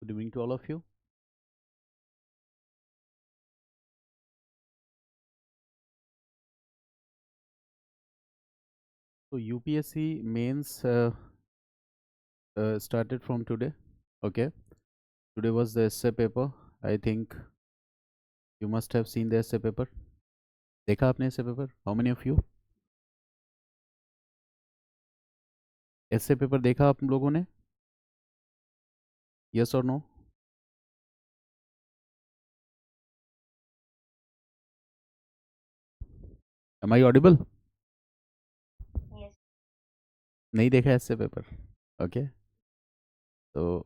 Good evening to all of you. So UPSC mains started from today. Okay, today was the essay paper. I think you must have seen the essay paper. देखा आपने essay paper? How many of you? essay paper देखा आप लोगों ने? Yes or no? Am I audible? Yes. नहीं देखा essay paper. Okay. So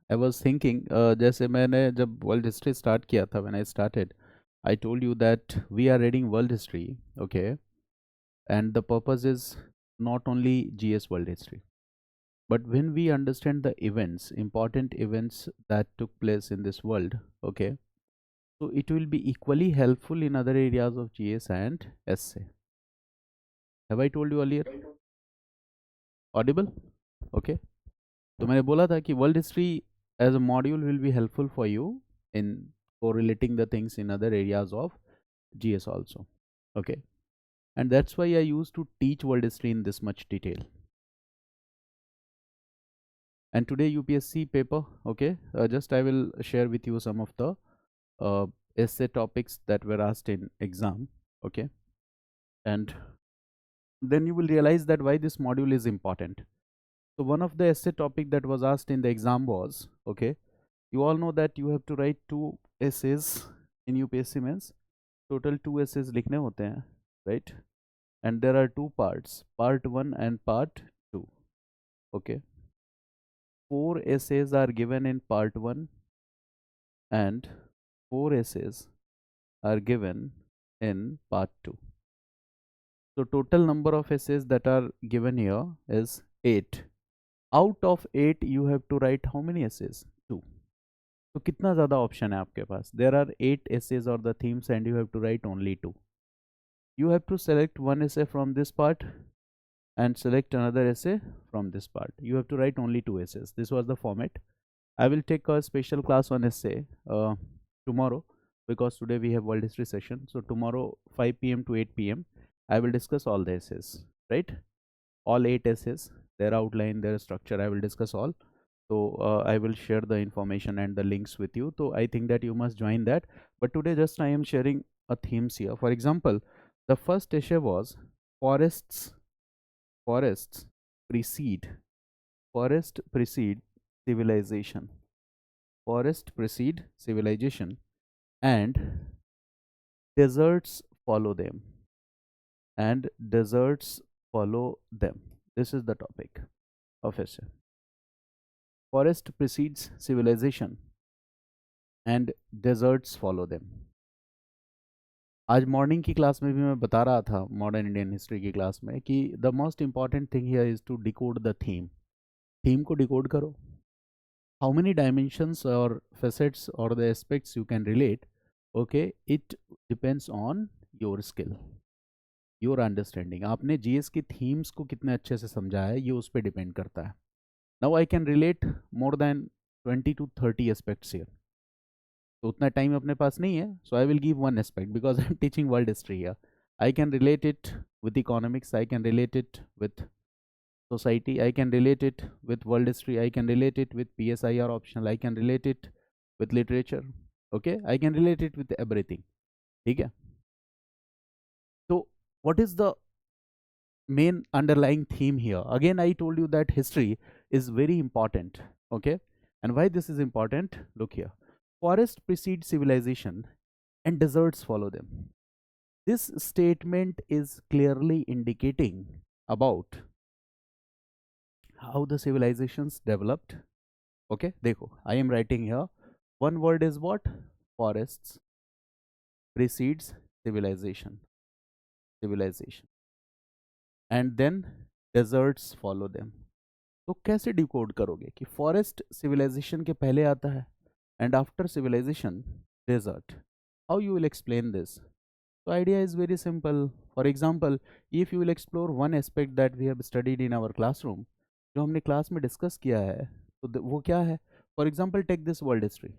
I was thinking जैसे मैंने जब world history start किया था when I started, I told you that we are reading world history. Okay, and the purpose is not only GS world history. But when we understand the events, important events that took place in this world, okay, so it will be equally helpful in other areas of GS and essay. Have I told you earlier? Audible? Okay. तो मैंने बोला था कि world history as a module will be helpful for you in correlating the things in other areas of GS also. Okay. And that's why I used to teach world history in this much detail. And today UPSC paper, okay, just I will share with you some of the uh, essay topics that were asked in exam. Okay, and then you will realize that why this module is important. So one of the essay topic that was asked in the exam was, okay, you all know that you have to write 2 essays in UPSC means. Total 2 essays लिखने होते हैं, right? And there are 2 parts, part 1 and part 2. Okay, 4 essays are given in part 1 and 4 essays are given in part 2. So total number of essays that are given here is 8. Out of 8 you have to write how many essays? 2. तो कितना ज़्यादा option है आपके पास? There are 8 essays or the themes and you have to write only 2. You have to select one essay from this part and select another essay from this part. You have to write only 2 essays. This was the format. I will take a special class on essay tomorrow, because today we have world history session. So tomorrow 5 p.m. to 8 p.m. I will discuss all the essays, right? All 8 essays, their outline, their structure, I will discuss all. So I will share the information and the links with you. So I think that you must join that. But today just I am sharing a themes here. For example, the first essay was forests. Forests precede. Forest precede civilization. Forest precede civilization, and deserts follow them. And deserts follow them. This is the topic of essay. Forest precedes civilization and deserts follow them. आज morning की class में भी मैं बता रहा था, modern Indian history की class में, कि the most important thing here is to decode the theme. Theme को डिकोड करो. हाउ मेनी डायमेंशंस और facets or the aspects you can relate, okay, it depends on your skill, your understanding. आपने GS की themes को कितने अच्छे से समझा है, ये उस पर डिपेंड करता है. Now I can relate more than 20 to 30 aspects here. तो उतना टाइम अपने पास नहीं है, so I will give one aspect because I am teaching world history here. I can relate it with economics, I can relate it with society, I can relate it with world history, I can relate it with PSIR optional, I can relate it with literature. Okay, I can relate it with everything. ठीक है. So what is the main underlying theme here? Again, I told you that history is very important. Okay, and why this is important? Look here. Forest precedes civilization and deserts follow them. This statement is clearly indicating about how the civilizations developed. Okay, देखो, I am writing here. One word is what? Forests precedes civilization. Civilization. And then deserts follow them. तो कैसे decode करोगे कि forest civilisation के पहले आता है and after civilisation desert? How you will explain this? तो idea is very simple. For example, if you will explore one aspect that we have studied in our classroom, जो हमने class में discuss किया है, तो वो क्या है? For example, take this world history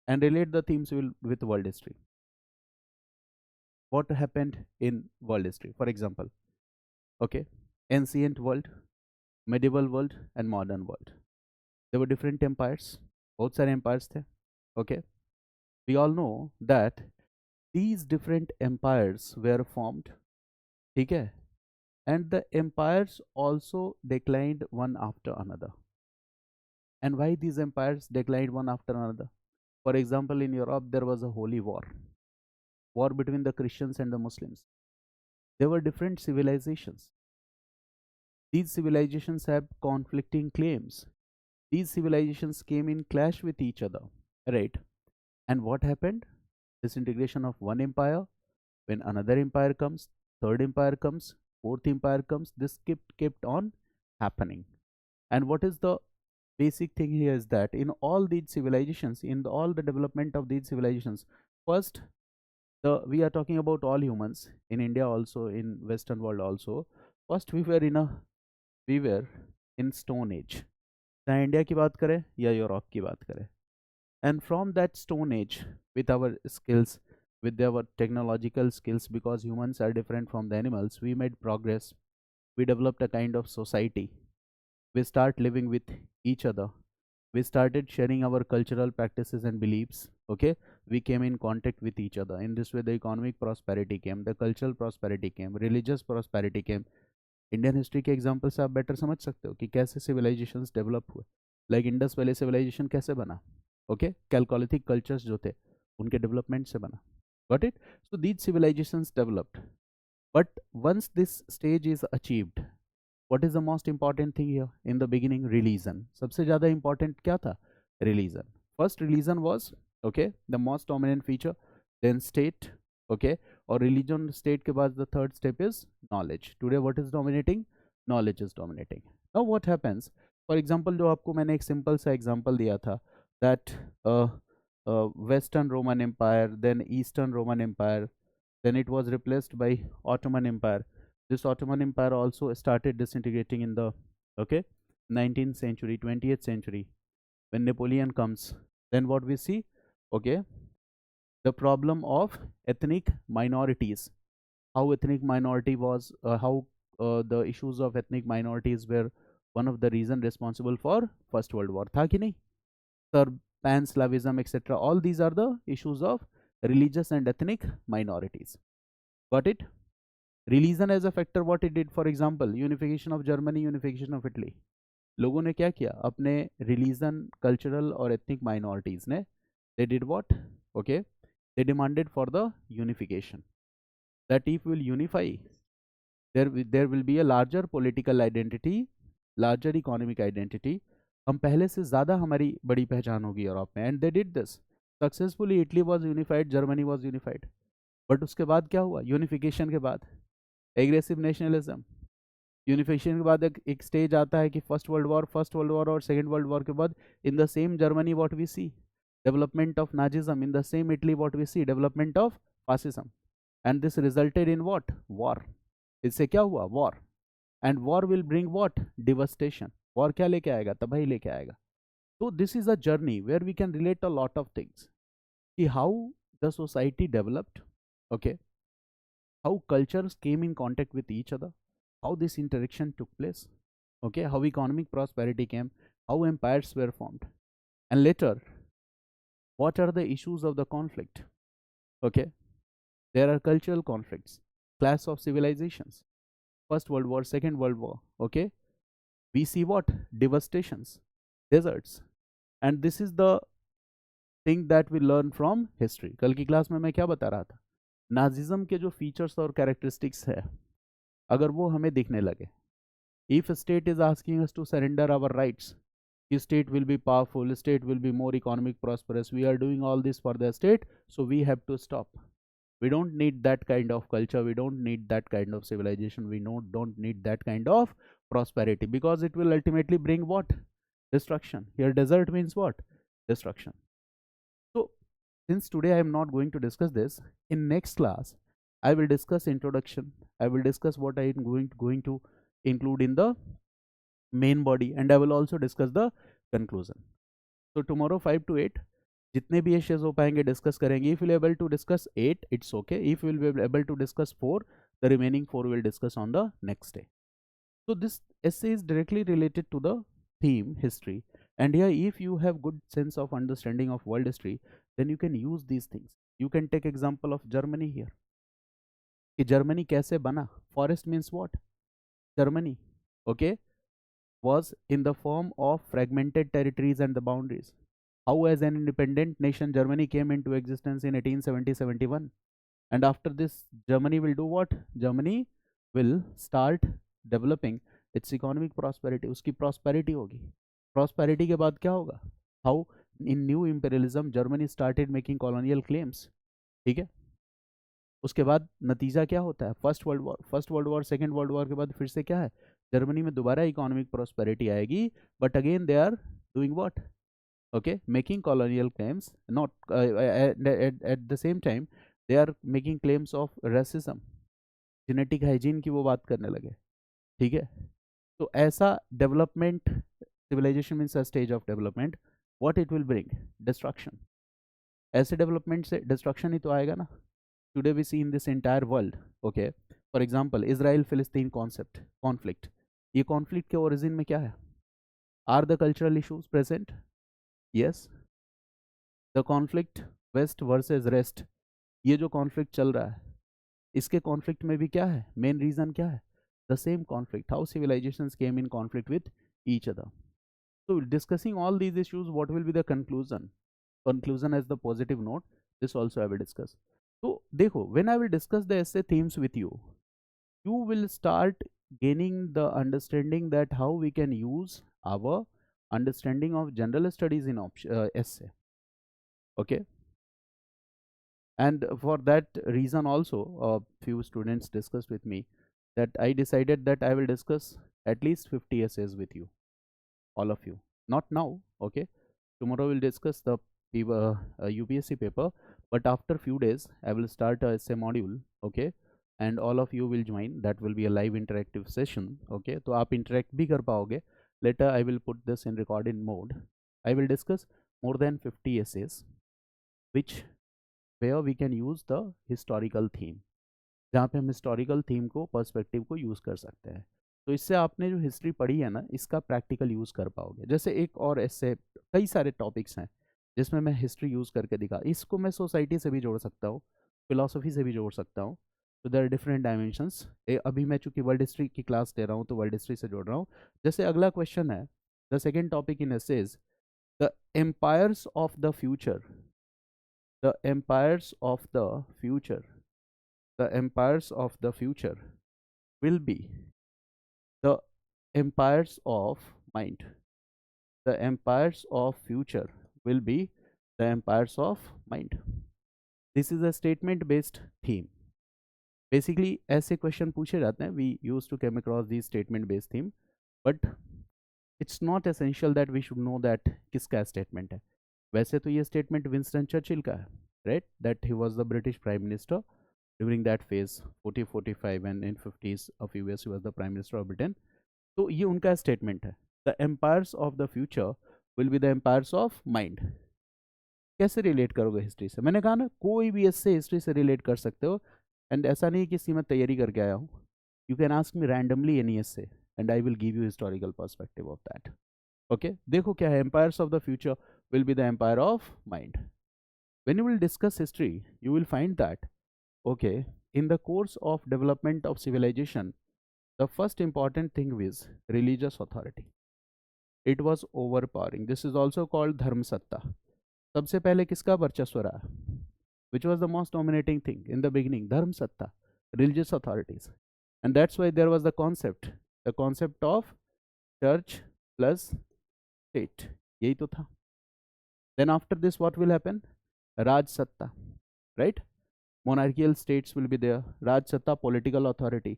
and relate the themes with world history. What happened in world history? For example, okay, ancient world, medieval world, and modern world. There were different empires. Both सारे empires थे. Okay, we all know that these different empires were formed. ठीक है, and the empires also declined one after another. And why these empires declined one after another? For example, in Europe there was a holy war between the Christians and the Muslims. There were different civilizations. These civilizations have conflicting claims. These civilizations came in clash with each other, right? And what happened? Disintegration of one empire. When another empire comes, third empire comes, fourth empire comes, this kept on happening. And what is the basic thing here is that in all these civilizations, in all the development of these civilizations, first, we are talking about all humans in India also, in Western world also. First we were in Stone Age. चाहे India की बात करें या Europe की बात करें. And from that Stone Age, with our skills, with our technological skills, because humans are different from the animals, we made progress. We developed a kind of society. We start living with each other. We started sharing our cultural practices and beliefs. Okay, we came in contact with each other. In this way, the economic prosperity came, the cultural prosperity came, religious prosperity came. Indian history के example से आप better समझ सकते हो कि कैसे civilisations develop हुए. Like Indus valley civilisation कैसे बना. ओके, कैलकोलिथिक कल्चर्स जो थे उनके डेवलपमेंट से बना. Got it. So these civilisations developed. But once this stage is achieved, what is the most important thing here? In the beginning, religion. सबसे ज़्यादा important क्या था? Religion. First, religion was, okay, the most dominant feature. Then state, okay, or religion state के बाद the third step is knowledge. Today what is dominating? Knowledge is dominating. Now what happens? For example, जो आपको मैंने एक simple सा example दिया था, that Western Roman Empire, then Eastern Roman Empire, then it was replaced by Ottoman Empire. This Ottoman Empire also started disintegrating in the, okay, 19th century, 20th century. When Napoleon comes, then what we see? Okay, the problem of ethnic minorities. How ethnic minority was, how the issues of ethnic minorities were one of the reason responsible for First World War. था कि नहीं? Serb, Pan Slavism, etc. All these are the issues of religious and ethnic minorities. Got it? Religion as a factor, what it did, for example, unification of Germany, unification of Italy. लोगों ने क्या किया? अपने religion, cultural और ethnic minorities ने, they did what? Okay, they demanded for the unification. That if we will unify, there will be a larger political identity, larger economic identity. हम पहले से ज़्यादा हमारी बड़ी पहचान होगी यूरोप में. And they did this successfully. Italy was unified, Germany was unified. But उसके बाद क्या हुआ? Unification के बाद एग्रेसिव नेशनलिज्म. यूनिफिकेशन के बाद एक स्टेज आता है कि फर्स्ट वर्ल्ड वॉर और सेकेंड वर्ल्ड वॉर के बाद in the same Germany what we see development of Nazism, in the same Italy what we see development of fascism. And this resulted in what? War. इससे क्या हुआ? War. And war will bring what? Devastation. War क्या लेके आएगा? तबाही लेके आएगा. तो this is a journey where we can relate a lot of things कि how the society developed. Okay, how cultures came in contact with each other, how this interaction took place, okay, how economic prosperity came, how empires were formed, and later what are the issues of the conflict. Okay, there are cultural conflicts, clash of civilizations, First World War, Second World War. Okay, we see what? Devastations, deserts, and this is the thing that we learn from history. कल की class में मैं क्या बता रहा था? Nazism के जो फीचर्स और कैरेक्टरिस्टिक्स है, अगर वो हमें दिखने लगे, if a state is asking us to surrender our rights, state will be powerful, state will be more economic prosperous, we are doing all this for the state, so we have to stop. We don't need that kind of culture, we don't need that kind of civilization, we don't need that kind of prosperity, because it will ultimately bring what? Destruction. Here desert means what? Destruction. So since today I am not going to discuss this, in next class I will discuss introduction, I will discuss what I am going to include in the main body, and I will also discuss the conclusion. So tomorrow 5 to 8 जितने भी Ashes हो पाएंगे discuss करेंगे. If you're able to discuss 8, it's okay. If you'll be able to discuss 4, the remaining 4 will discuss on the next day. So this essay is directly related to the theme history. And here, if you have good sense of understanding of world history, then you can use these things. You can take example of Germany here. कि Germany कैसे बना? Forest means what? Germany, okay, was in the form of fragmented territories and the boundaries. How as an independent nation Germany came into existence in 1870-71, and after this Germany will do what? Germany will start developing its economic prosperity. उसकी prosperity होगी. Prosperity के बाद क्या होगा? How in new imperialism Germany started making colonial claims. ठीक है. उसके बाद नतीजा क्या होता है? First world war second world war के बाद फिर से क्या है? जर्मनी में दोबारा इकोनॉमिक प्रॉस्पेरिटी आएगी, but again they are doing what? Okay, making colonial claims, not at the same time they are making claims of racism, genetic hygiene की वो बात करने लगे. ठीक है. तो ऐसा development, civilisation means a stage of development, what it will bring? Destruction. ऐसे डेवलपमेंट से डिस्ट्रक्शन ही तो आएगा ना. Today we see in this entire world, okay, for example Israel Palestine concept, conflict. ये कॉन्फ्लिक्ट के ओरिजिन में क्या है? Are the cultural issues present? Yes. The conflict west versus rest, ये जो कॉन्फ्लिक्ट चल रहा है, इसके कॉन्फ्लिक्ट में भी क्या है? मेन रीजन क्या है? The same conflict. How civilizations came in conflict with each other. So discussing all these issues, what will be the conclusion? Conclusion as the positive note, this also I will discuss. So देखो, when I will discuss the essay themes with you, you will start gaining the understanding that how we can use our understanding of general studies in essay. Okay. And for that reason also, a few students discussed with me that I decided that I will discuss at least 50 essays with you, all of you. Not now, okay. Tomorrow we'll discuss the UPSC paper, but after few days I will start a essay module, okay, and all of you will join. That will be a live interactive session, okay. तो आप interact भी कर पाओगे. Later I will put this in recording mode. I will discuss more than 50 essays, which where we can use the historical theme, जहाँ पे हम historical theme को, perspective को यूज़ कर सकते हैं. तो इससे आपने जो हिस्ट्री पढ़ी है ना, इसका प्रैक्टिकल यूज़ कर पाओगे. जैसे एक और ऐसे कई सारे टॉपिक्स हैं जिसमें मैं हिस्ट्री यूज़ करके दिखा. इसको मैं सोसाइटी से भी जोड़ सकता हूँ, फिलोसफी से भी जोड़ सकता हूँ. तो देयर आर डिफरेंट डायमेंशंस. अभी मैं चूंकि वर्ल्ड हिस्ट्री की क्लास दे रहा हूँ तो वर्ल्ड हिस्ट्री से जोड़ रहा हूँ. जैसे अगला क्वेश्चन है, the second topic in essays, the empires of the future. The empires of the future, the empires of the future will be the empires of mind. The empires of future will be the empires of mind. This is a statement based theme. Basically ऐसे question पूछे जाते हैं. We used to come across these statement based theme, but it's not essential that we should know that किसका statement है. वैसे तो ये statement Winston Churchill का है, right, that he was the British Prime Minister during that phase 40-45, and in 50s of US he was the Prime Minister of Britain. तो ये उनका स्टेटमेंट है. The empires of the future will be the empires of mind. कैसे relate करोगे history से? मैंने कहा ना, कोई भी इससे हिस्ट्री से रिलेट कर सकते हो. एंड ऐसा नहीं कि मैं तैयारी करके आया हूँ. You can ask me randomly any essay and I will give you historical perspective of that. Okay, देखो क्या है. Empires of the future will be the empire of mind. When you will discuss history, you will find that, okay, in the course of development of civilization, the first important thing is religious authority. It was overpowering. This is also called dharma satta. सबसे पहले किसका वर्चस्व रहा? Which was the most dominating thing in the beginning? dharma satta, religious authorities. And that's why there was the concept of church plus state. यही तो था. Then after this what will happen? Raj Satta, right? Monarchical states will be there. Raj Satta, political authority.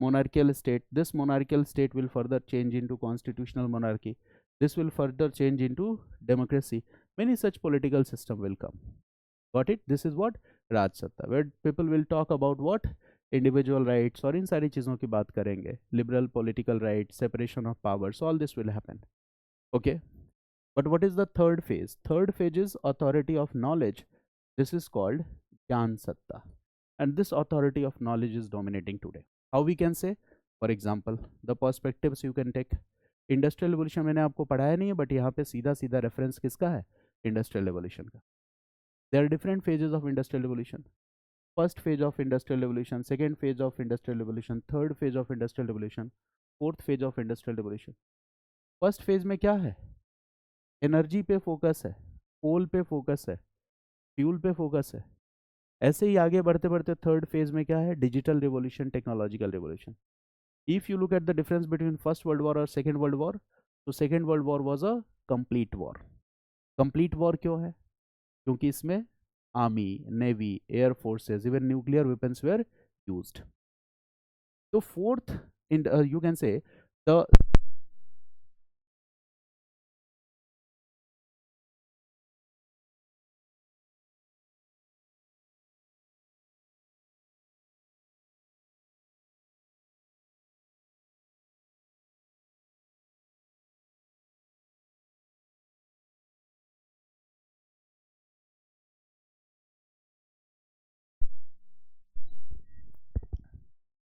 Monarchical state. This monarchical state will further change into constitutional monarchy. This will further change into democracy. Many such political system will come. Got it? This is what? Raj Satta, where people will talk about what? Individual rights, और इन सारी चीज़ों की बात करेंगे. Liberal political rights, separation of powers, all this will happen. Okay. But what is the third phase? Third phase is authority of knowledge. This is called Gyan Satta. And this authority of knowledge is dominating today. How we can say? For example, the perspectives you can take. Industrial revolution मैंने आपको पढ़ाया नहीं है, but यहाँ पे सीधा सीधा reference किसका है? इंडस्ट्रियल रिवोल्यूशन का. There are different phases of industrial revolution. First phase of industrial revolution, second phase of industrial revolution, third phase of industrial revolution, fourth phase of industrial revolution. First phase में क्या है? Energy पे focus है, कोल पे focus है, fuel पे focus है. ऐसे ही आगे बढ़ते बढ़ते थर्ड फेज में क्या है? Digital revolution, technological revolution. If you look at the difference between first world war और सेकेंड वर्ल्ड वॉर, तो second world war was a complete war. Complete war क्यों है? क्योंकि इसमें army, navy, air forces, even nuclear weapons were used. तो fourth, you can say the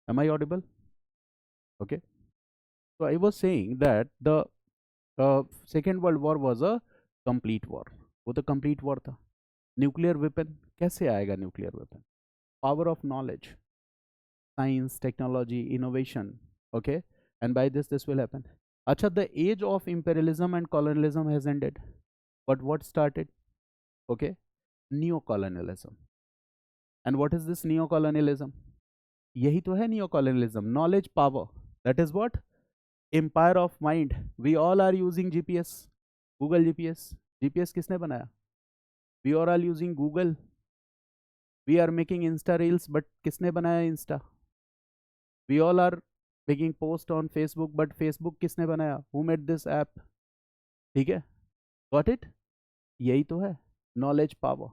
Am I audible? Okay. So I was saying that the Second World War was a complete war. वो तो complete war था. Nuclear weapon कैसे आएगा? Nuclear weapon, power of knowledge, science, technology, innovation. Okay, and by this will happen. अच्छा, the age of imperialism and colonialism has ended, but what started? Okay, neo colonialism. And what is this neo colonialism? यही तो है neo colonialism. Knowledge power, that is what? Empire of mind. We all are using GPS, Google GPS. GPS किसने बनाया? We are all using Google. We are making Insta reels, but किसने बनाया Insta? We all are making post on Facebook, but Facebook किसने बनाया? Who made this app? ठीक है, got it? यही तो है नॉलेज पावर.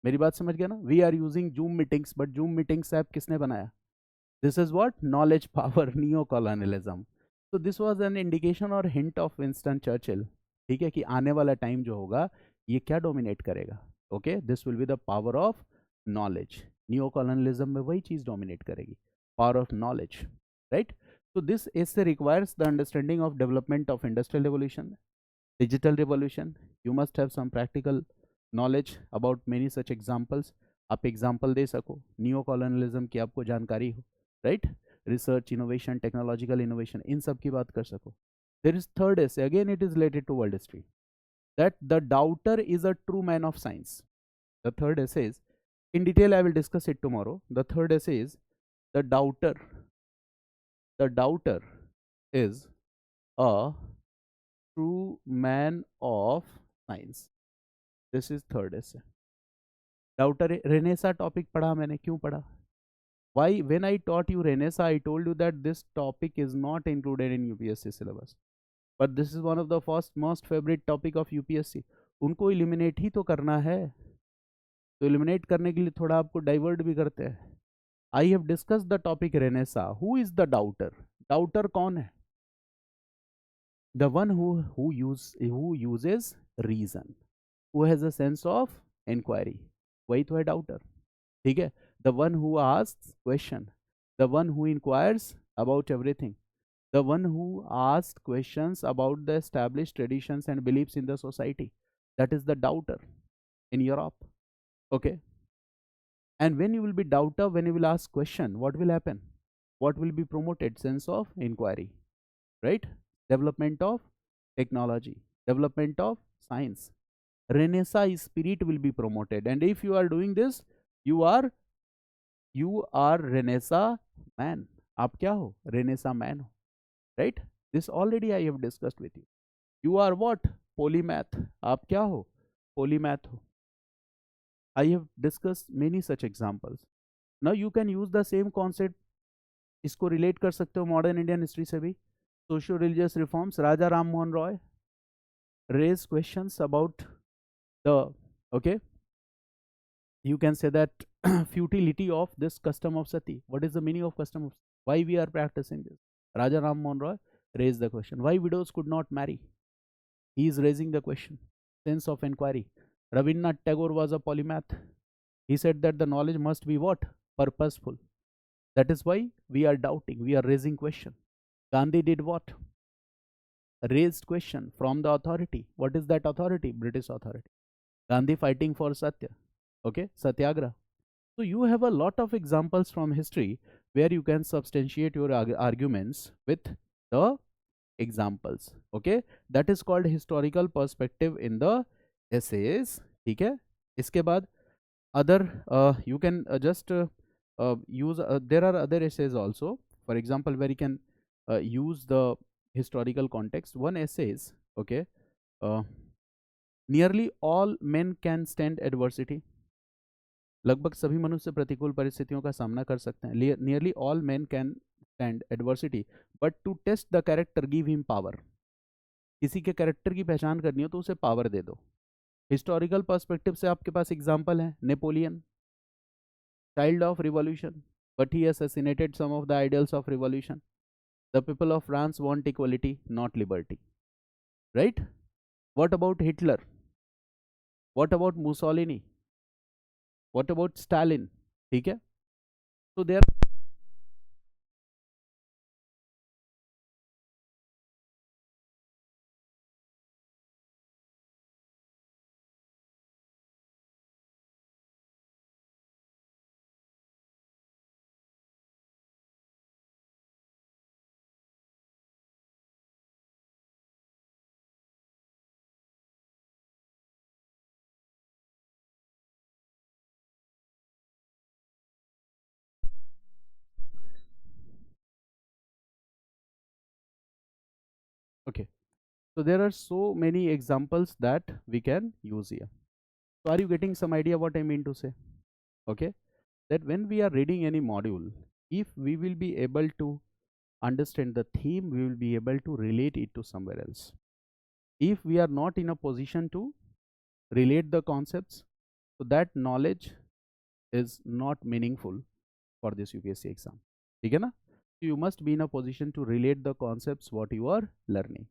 मेरी बात समझ गया ना? We are using Zoom meetings, but Zoom meetings app किसने बनाया? This is what? Knowledge power, neo colonialism. तो दिस वाज एन इंडिकेशन और हिंट ऑफ विंस्टन चर्चिल, ठीक है, कि आने वाला टाइम जो होगा ये क्या डोमिनेट करेगा? Okay, this will be the power of knowledge. Neo colonialism में वही चीज डोमिनेट करेगी, power of knowledge, right? So this essay requires the understanding of development of industrial revolution, digital revolution. You must have some practical knowledge about many such examples. आप example दे सको, neo colonialism की आपको जानकारी हो, right? Research, innovation, technological innovation, इन सब की बात कर सको. There is third essay, again it is related to world history, that the doubter is a true man of science. The third essay is, in detail I will discuss it tomorrow. The third essay is the doubter. The doubter is a true man of science. This is third essay. Doubter. Renaissance topic पढ़ा मैंने, क्यों पढ़ा? Why? When I taught you Renaissance, I told you that this topic is not included in UPSC syllabus. But this is one of the first most favorite topic of UPSC. उनको eliminate ही तो करना है, तो eliminate करने के लिए थोड़ा आपको divert भी करते हैं. I have discussed the topic Renaissance. Who is the doubter? Doubter कौन है? The one who uses reason, who has a sense of inquiry. वही तो है doubter, ठीक है? The one who asks question, the one who inquires about everything, the one who asks questions about the established traditions and beliefs in the society. That is the doubter in Europe. Okay, and when you will be doubter, when you will ask question, what will happen? What will be promoted? Sense of inquiry, right? Development of technology, development of science, Renaissance spirit will be promoted. And if you are doing this, you are Renaissance man. आप क्या हो? Renaissance man हो, right? This already I have discussed with you. You are what? Polymath. आप क्या हो? Polymath हो. I have discussed many such examples. Now you can use the same concept. इसको relate कर सकते हो modern Indian history से भी. Socio-religious reforms. Raja Ram Mohan Roy raised questions about the, okay, you can say that futility of this custom of sati. What is the meaning of custom of sati? Why we are practicing this? Raja Ram Mohan Roy raised the question, why widows could not marry? he is raising the question, sense of inquiry. Rabindranath Tagore was a polymath. He said that the knowledge must be what? Purposeful. That is why we are doubting, we are raising question. Gandhi did what? Raised question from the authority. What is that authority? British authority. Gandhi fighting for Satya. Okay, Satyagraha. So you have a lot of examples from history where you can substantiate your arguments with the examples. Okay, that is called historical perspective in the essays. ठीक है, इसके बाद other you can just use there are other essays also, for example, where you can use the historical context. One essays, okay, uh, nearly all men can stand adversity. लगभग सभी मनुष्य प्रतिकूल परिस्थितियों का सामना कर सकते हैं. Nearly all men can stand adversity, but to test the character, give him power. किसी के कैरेक्टर की पहचान करनी हो तो उसे पावर दे दो. हिस्टोरिकल पर्सपेक्टिव से आपके पास एग्जांपल है Napoleon, child of revolution, but he assassinated some of the ideals of revolution. The people of France want equality, not liberty. Right? What about Hitler? What about Mussolini? What about Stalin? ठीक है, so there. Okay, so there are so many examples that we can use here. So are you getting some idea what I mean to say? Okay, that when we are reading any module, if we will be able to understand the theme, we will be able to relate it to somewhere else. If we are not in a position to relate the concepts, so that knowledge is not meaningful for this UPSC exam. ठीक है ना? So you must be in a position to relate the concepts what you are learning.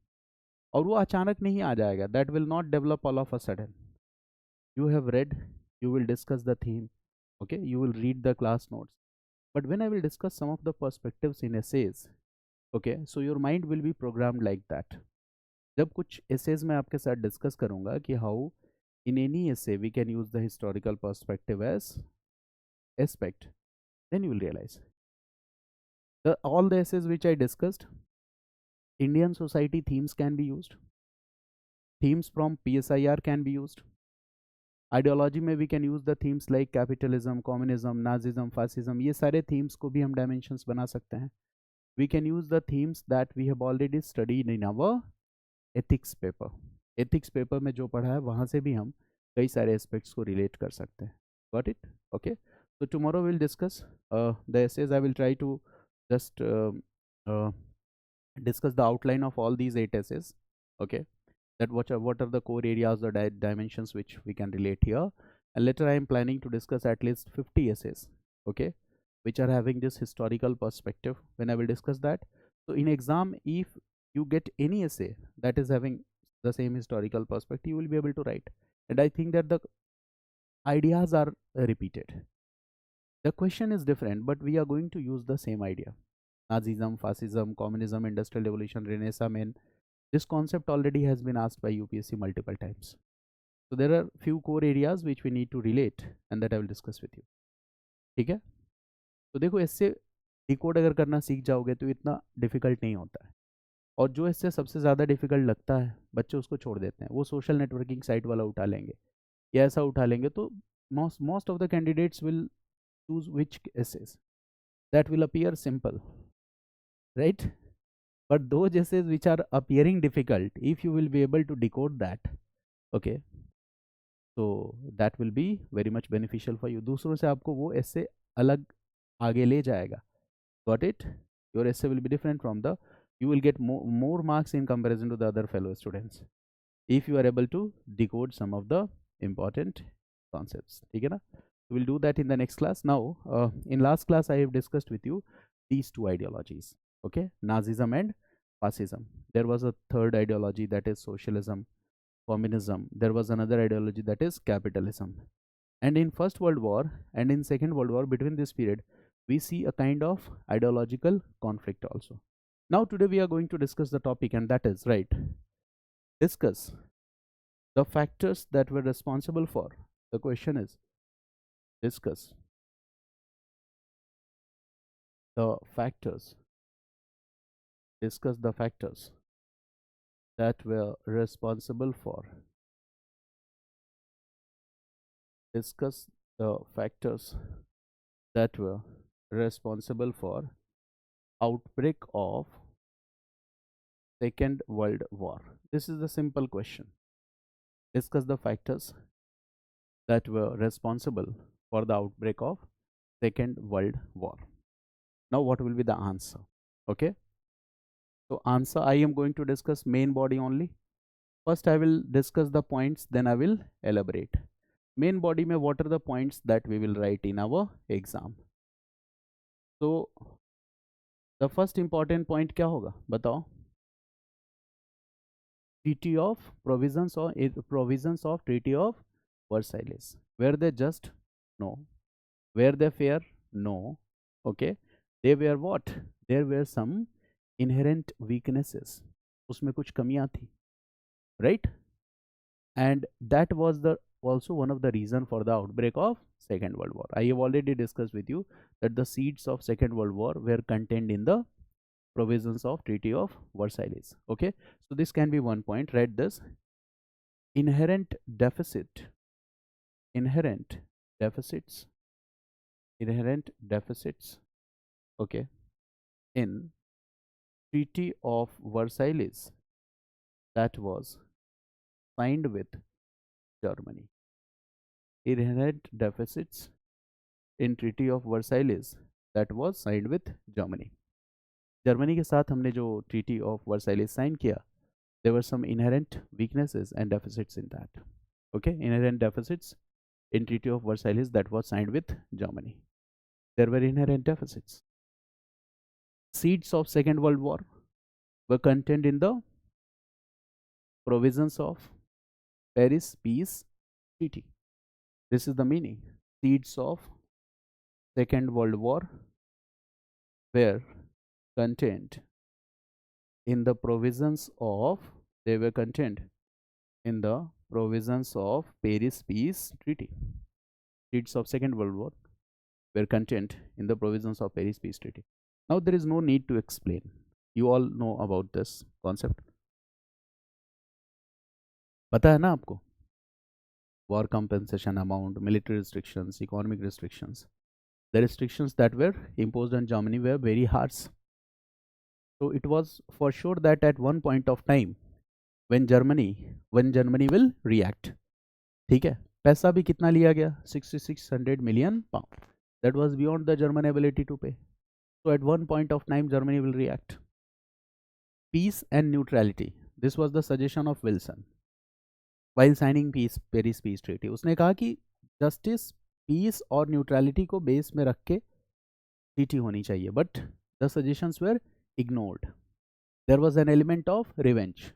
और वो अचानक नहीं आ जाएगा. That will not develop all of a sudden. You have read, you will discuss the theme. Okay, you will read the class notes. But when I will discuss some of the perspectives in essays, okay, so your mind will be programmed like that. जब कुछ essays मैं आपके साथ discuss करूँगा कि how in any essay we can use the historical perspective as aspect, then you will realize all the essays which I discussed, Indian society themes can be used, themes from PSIR can be used, ideology में we can use the themes like capitalism, communism, Nazism, fascism. ये सारे themes को भी हम dimensions बना सकते हैं. We can use the themes that we have already studied in our ethics paper. Ethics paper में जो पढ़ा है वहाँ से भी हम कई सारे aspects को relate कर सकते हैं. Got it? Okay. So tomorrow we'll discuss the essays. I will try to just discuss the outline of all these 8 essays. Okay, that what are the core areas or dimensions which we can relate here, and later I am planning to discuss at least 50 essays, okay, which are having this historical perspective. When I will discuss that, so in exam, if you get any essay that is having the same historical perspective, you will be able to write. And I think that the ideas are repeated, the question is different, but we are going to use the same idea. Nazism, fascism, communism, industrial revolution, Renaissance man. This concept already has been asked by UPSC multiple times. So there are few core areas which we need to relate and that I will discuss with you. ठीक है? तो देखो इससे decode अगर करना सीख जाओगे तो इतना डिफिकल्ट नहीं होता है. और जो इससे सबसे ज़्यादा डिफिकल्ट लगता है बच्चे उसको छोड़ देते हैं. वो सोशल नेटवर्किंग साइट वाला उठा लेंगे या ऐसा उठा लेंगे. तो most of the candidates will choose which essays that will appear simple, right? But those essays which are appearing difficult, if you will be able to decode that, okay, so that will be very much beneficial for you. दूसरों से आपको वो essay अलग आगे ले जाएगा. Got it? Your essay will be different from the, you will get more marks in comparison to the other fellow students if you are able to decode some of the important concepts. ठीक है ना? We'll do that in the next class. Now, in last class I have discussed with you these two ideologies, okay, Nazism and fascism. There was a third ideology, that is socialism. communism, there was another ideology, that is capitalism. And in First World War and in Second World War, between this period, we see a kind of ideological conflict also. Now today we are going to discuss the topic, and that is, right, discuss the factors that were responsible for, the question is, discuss the factors, discuss the factors that were responsible for, discuss the factors that were responsible for outbreak of Second World War. This is the simple question. Discuss the factors that were responsible for the outbreak of Second World War. Now what will be the answer? Okay, so answer, I am going to discuss main body only. First I will discuss the points, then I will elaborate. Main body में what are the points that we will write in our exam? So the first important point क्या होगा बताओ? Treaty of provisions of Treaty of Versailles. Were they just? No. Were they fair? No. Okay. They were what? There were some inherent weaknesses. उसमें कुछ कमियां थी, right? And that was the also one of the reason for the outbreak of Second World War. I have already discussed with you that the seeds of Second World War were contained in the provisions of Treaty of Versailles. Okay, so this can be one point. Write this: inherent deficits, okay, in Treaty of Versailles that was signed with Germany. Inherent deficits in Treaty of Versailles that was signed with Germany. Germany के साथ हमने जो treaty of वर्साइलेस sign किया, there were some inherent weaknesses and deficits in that. Okay, inherent deficits in Treaty of Versailles that was signed with Germany. There were inherent deficits. Seeds of Second World War were contained in the provisions of Paris Peace Treaty. This is the meaning. Seeds of Second World War were contained in the provisions of, they were contained in the provisions of Paris Peace Treaty. Seeds of Second World War were contained in the provisions of Paris Peace Treaty. Now there is no need to explain. You all know about this concept. पता है ना आपको? War compensation amount, military restrictions, economic restrictions. The restrictions that were imposed on Germany were very harsh. So it was for sure that at one point of time, when Germany will react, ठीक है, पैसा भी कितना लिया गया? 6600 million pound. That was beyond the German ability to pay. So at one point of time, Germany will react. Peace and neutrality. This was the suggestion of Wilson while signing Paris Peace Treaty. उसने कहा कि justice, peace और neutrality को base में रख के treaty होनी चाहिए. But the suggestions were ignored. There was an element of revenge.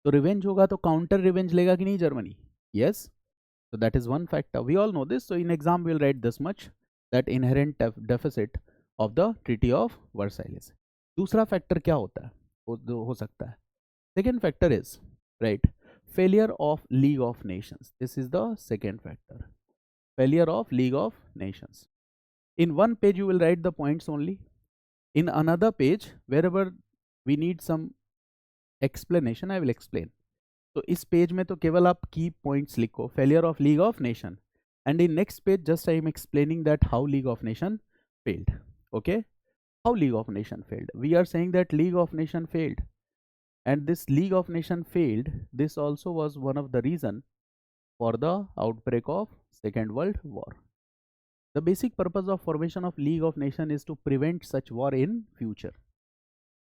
तो revenge होगा तो counter revenge लेगा कि नहीं Germany? Yes. So that is one factor. We all know this. So in exam we will write this much, that inherent deficit of the Treaty of Versailles. दूसरा factor क्या होता है? हो सकता है. Second factor is, right, failure of League of Nations. This is the second factor. Failure of League of Nations. In one page you will write the points only. In another page, wherever we need some explanation, I will explain. तो इस page में तो केवल आप की points लिखो, failure of league of nation, and in next page just I am explaining that how league of nation failed. Okay, how League of Nation failed? We are saying that League of Nation failed, and this League of Nation failed. This also was one of the reason for the outbreak of Second World War. The basic purpose of formation of League of Nation is to prevent such war in future.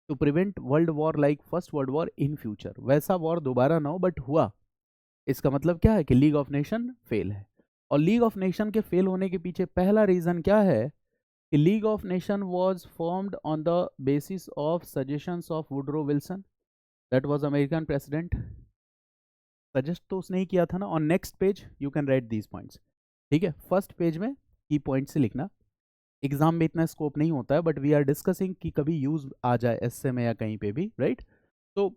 To prevent world war like First World War in future. वैसा war दोबारा ना हो, but हुआ. इसका मतलब क्या है कि लीग ऑफ नेशन फेल है. और लीग ऑफ नेशन के फेल होने के पीछे पहला रीजन क्या है कि league of nation was formed on the basis of suggestions of Woodrow Wilson, that was American president. Suggest तो उसने ही किया था ना. On next page you can right these points. ठीक है, फर्स्ट पेज में की पॉइंट से लिखना. एग्जाम में इतना स्कोप नहीं होता है, बट वी आर डिस्कसिंग कि कभी यूज आ जाए एसए में या कहीं पे भी, राइट. तो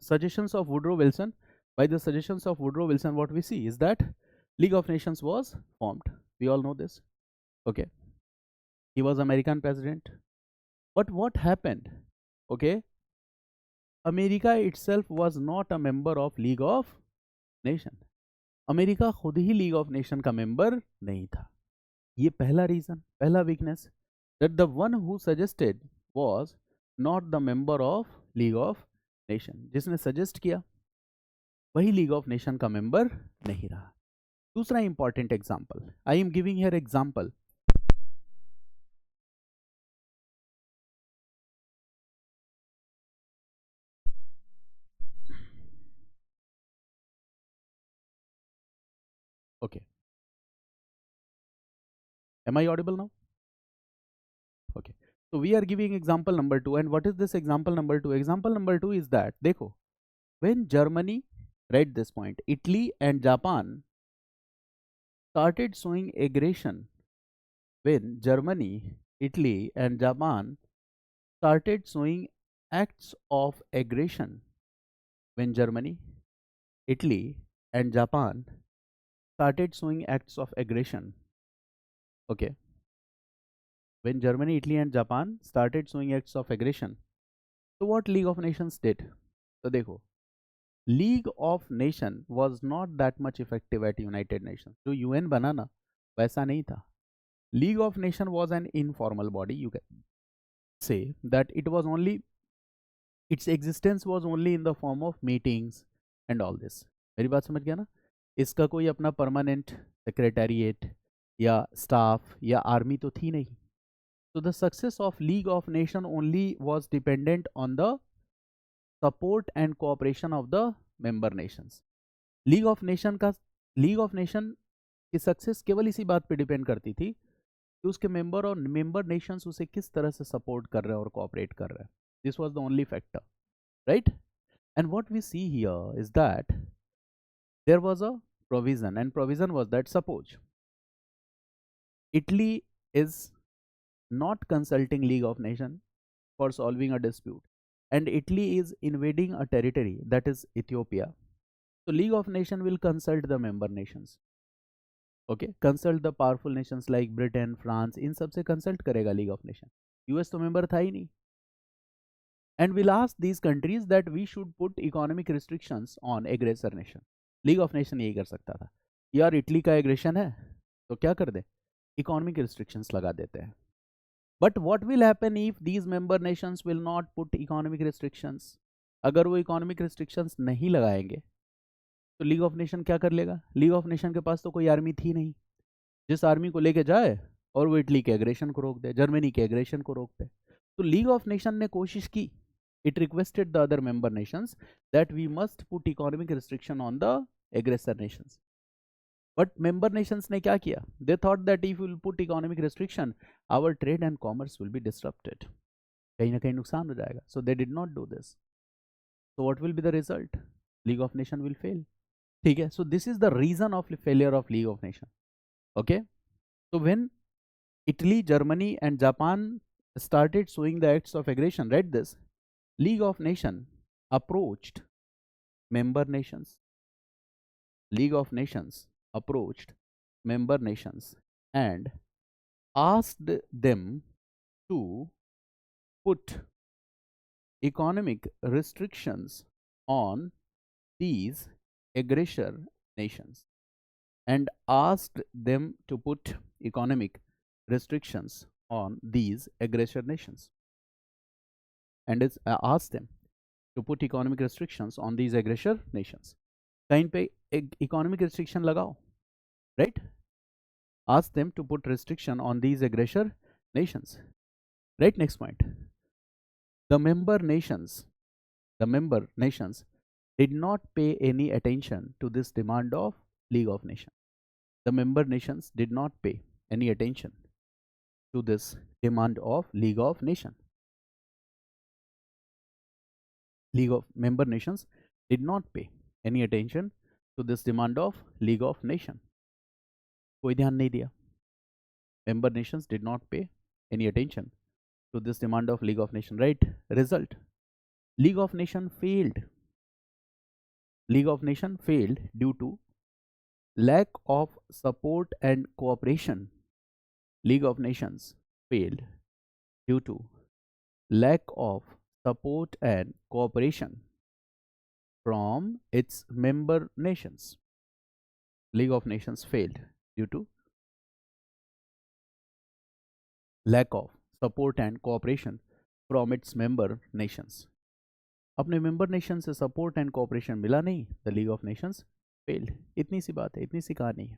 suggestions of Woodrow Wilson. By the suggestions of Woodrow Wilson, what we see is that League of Nations was formed. We all know this. Okay, he was American president. But what happened? Okay, America itself was not a member of League of Nation. America खुद ही league of nation का member नहीं था. ये पहला reason, पहला weakness, that the one who suggested was not the member of league of nation. जिसने suggest किया वही लीग ऑफ नेशन का मेंबर नहीं रहा. दूसरा important example, I am giving here example. Okay, am I audible now? Okay, so we are giving example number 2, and what is this example number 2? Example number 2 is that, देखो, when Germany, write this point, Italy and Japan started showing aggression, when Germany, Italy and Japan started showing acts of aggression, when Germany, Italy and Japan started showing acts of aggression. Okay, when Germany, Italy and Japan started showing acts of aggression, so what League of Nations did? So देखो, League of Nation was not that much effective at United Nations. जो UN बना ना, वैसा नहीं था. League of Nation was an informal body. You can say that it was only, its existence was only in the form of meetings and all this. मेरी बात समझ गया ना? इसका कोई अपना परमानेंट सेक्रेटेरिएट या स्टाफ या आर्मी तो थी नहीं. So the success of League of Nation only was dependent on the support and cooperation of the member nations. League of Nation की सक्सेस केवल इसी बात पे डिपेंड करती थी कि उसके मेंबर और मेंबर नेशंस उसे किस तरह से सपोर्ट कर रहे हैं और कोऑपरेट कर रहे हैं. This was the only factor, right. And what we see here is that there was a provision, and provision was that, suppose Italy is not consulting League of Nations for solving a dispute, and Italy is invading a territory, that is Ethiopia. So League of Nations will consult the member nations. Okay, consult the powerful nations like Britain, France, इन सब से consult करेगा League of Nations. US तो member था ही नहीं. And will ask these countries that we should put economic restrictions on aggressor nation. League of Nations यही कर सकता था. यार इटली का एग्रेशन है तो क्या कर दे, इकोनॉमिक रिस्ट्रिक्शंस लगा देते हैं. But what will happen if these member Nations will not put economic restrictions? अगर वो इकोनॉमिक रिस्ट्रिक्शंस नहीं लगाएंगे तो लीग ऑफ नेशन क्या कर लेगा? लीग ऑफ नेशन के पास तो कोई आर्मी थी नहीं जिस आर्मी को लेके जाए और वो इटली के एग्रेशन को रोक दे, जर्मनी के एग्रेशन को रोक दे. तो लीग ऑफ नेशन ने कोशिश की, it requested the other member nations that we must put economic restriction on the aggressor nations. But member nations ने क्या किया? They thought that if we will put economic restriction, our trade and commerce will be disrupted. कहीं ना कहीं नुकसान हो जाएगा. So they did not do this. So what will be the result? League of Nations will fail. ठीक है. So this is the reason of failure of League of Nations. Okay. So when Italy, Germany and Japan started showing the acts of aggression, read this, League of Nations approached member nations. League of Nations approached member nations and asked them to put economic restrictions on these aggressor nations. And asked them to put economic restrictions on these aggressor nations. And it's asked them to put economic restrictions on these aggressor nations. कहीं पे economic restriction लगाओ, right? Ask them to put restriction on these aggressor nations, right? Next point. The member nations did not pay any attention to this demand of League of Nations. The member nations did not pay any attention to this demand of League of Nations. League of member nations did not pay any attention to this demand of League of Nations? कोई ध्यान नहीं दिया. Member nations did not pay any attention to this demand of League of Nations, right? Result, League of Nations failed. League of Nations failed due to lack of support and cooperation. League of Nations failed due to lack of support and cooperation from its member nations. League of Nations failed due to lack of support and cooperation from its member nations. अपने member nations से support and cooperation मिला नहीं, the League of Nations failed. इतनी सी बात है, इतनी सी कहानी है.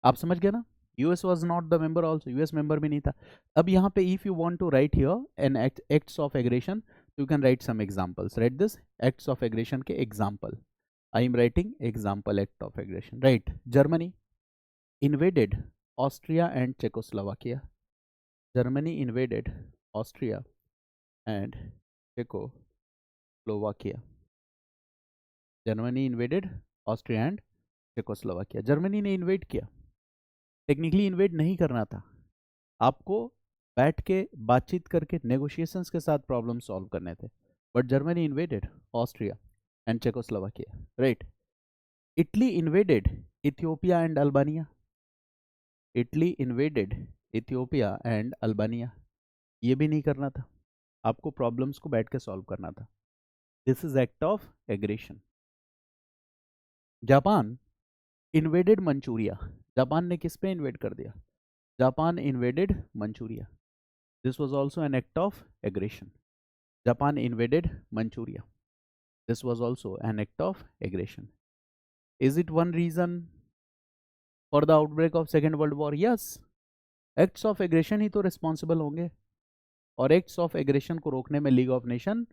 आप समझ गए ना? US was not the member also, US member भी नहीं था. अब यहाँ पे if you want to write here an acts of aggression, you can write some examples. Write this acts of aggression के example. I am writing example act of aggression. Right? Germany invaded Austria and Czechoslovakia. Germany invaded Austria and Czechoslovakia. Germany invaded Austria and Czechoslovakia. Germany ने invade किया. Technically invade नहीं करना था, आपको बैठ के बातचीत करके नेगोशिएशंस के साथ प्रॉब्लम सॉल्व करने थे. But Germany invaded Austria and Czechoslovakia, right? Italy invaded Ethiopia and Albania. Italy invaded Ethiopia and Albania. ये भी नहीं करना था, आपको प्रॉब्लम्स को बैठ के सॉल्व करना था. This is act of aggression. Japan invaded Manchuria. Japan ने किस पे इन्वेड कर दिया? Japan invaded Manchuria. This was also an act of aggression. Japan invaded Manchuria. This was also an act of aggression. Is it one reason for the outbreak of second world war? Yes. Acts of aggression ही तो responsible होंगे, और acts of aggression को रोकने में league of nation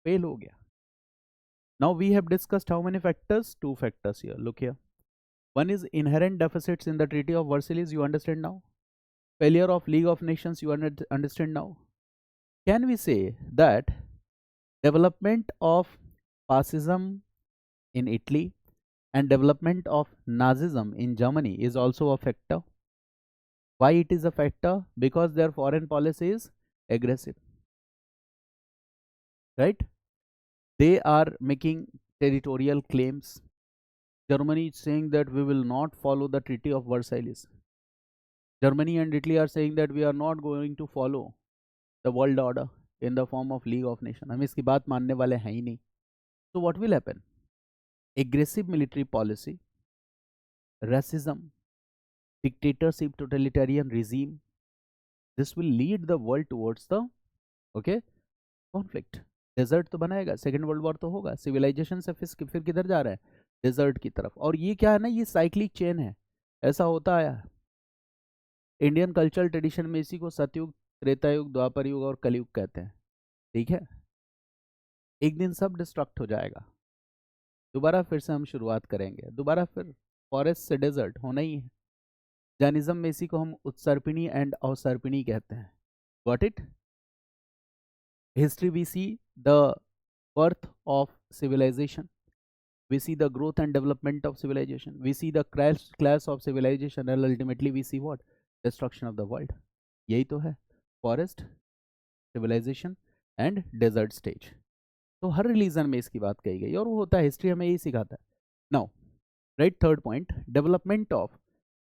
fail हो गया. Now we have discussed how many factors? 2 factors here. Look here. One is inherent deficits in the Treaty of Versailles, you understand now. Failure of League of Nations, you understand now. Can we say that development of fascism in Italy and development of Nazism in Germany is also a factor? Why it is a factor? Because their foreign policy is aggressive, right? They are making territorial claims. Germany is saying that we will not follow the Treaty of Versailles. Germany and Italy are saying that we are not going to follow the world order in the form of League of Nations. हम इसकी बात मानने वाले हैं ही नहीं. So what will happen? Aggressive military policy, racism, dictatorship, totalitarian regime. This will lead the world towards the conflict. Desert तो बनाएगा, second world war तो होगा, सिविलाइजेशन से फिर किधर जा रहा है? डेजर्ट की तरफ. और ये क्या है ना, ये साइक्लिक चेन है, ऐसा होता आया है. इंडियन कल्चरल ट्रेडिशन में इसी को सतयुग, त्रेता युग, द्वापर युग और कलयुग कहते हैं. ठीक है, एक दिन सब डिस्ट्रक्ट हो जाएगा, दोबारा फिर से हम शुरुआत करेंगे, दोबारा फिर फॉरेस्ट से डेजर्ट होना ही है. जैनिज्म में इसी को हम उत्सर्पिणी एंड अवसर्पिणी कहते हैं. Got it? History we see the birth of civilization, we see the growth and development of civilization, we see the clash of civilization, and ultimately we see what? Destruction of the world. यही तो है, forest, civilization and desert stage. तो हर religion में इसकी बात कही गई और वो होता है, हिस्ट्री हमें यही सिखाता है. Now right, third point, development of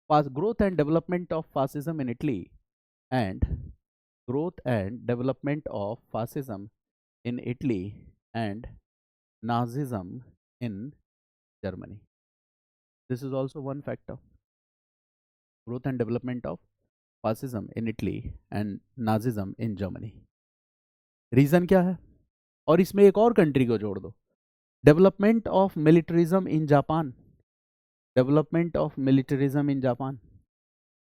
growth and development of fascism in Italy and growth and development of fascism in Italy and Nazism in Germany. This is also one factor. Growth and development of fascism in Italy and Nazism in Germany. Reason क्या है? और इसमें एक और country को जोड़ दो, development of militarism in Japan. Development of militarism in Japan.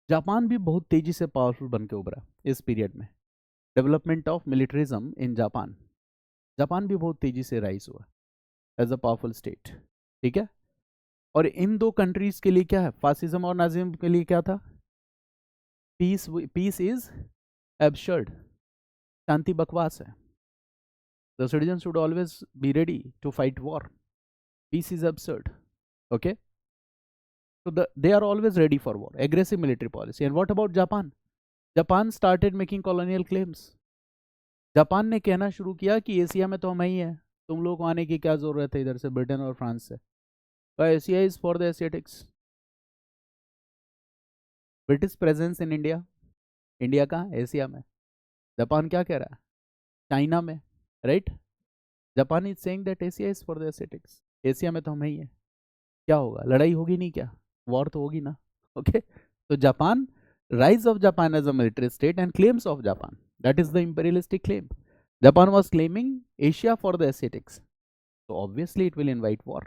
Japan भी बहुत तेजी से पावरफुल बन के उभरा इस पीरियड में. Development of militarism in Japan. Japan भी बहुत तेजी से राइज हुआ एज अ पावरफुल स्टेट. ठीक है, और इन दो कंट्रीज के लिए क्या है? फासिज्म और नाजिज्म के लिए क्या था? Piece is absurd. शांति बकवास है. The citizen should always be ready to fight war. Peace is absurd. Okay, so they are always ready for war, aggressive military policy. And what about Japan? Japan started making colonial claims. Japan ने कहना शुरू किया कि Asia में तो हम ही हैं, तुम लोग को आने की क्या जरूरत है इधर से, ब्रिटेन और फ्रांस से। Asia is for the Asiatics. British presence in India, India कहाँ, एशिया में। जापान क्या कह रहा है, चाइना में, right. Japan is saying that Asia is for the Asiatics, Asia में तो हम ही हैं। क्या होगा, लड़ाई होगी नहीं क्या, वॉर तो होगी ना। ओके, तो Japan, rise of Japan as a military state and claims of Japan, that is the imperialistic claim. Japan was claiming Asia for the Asiatics, so obviously it will invite war,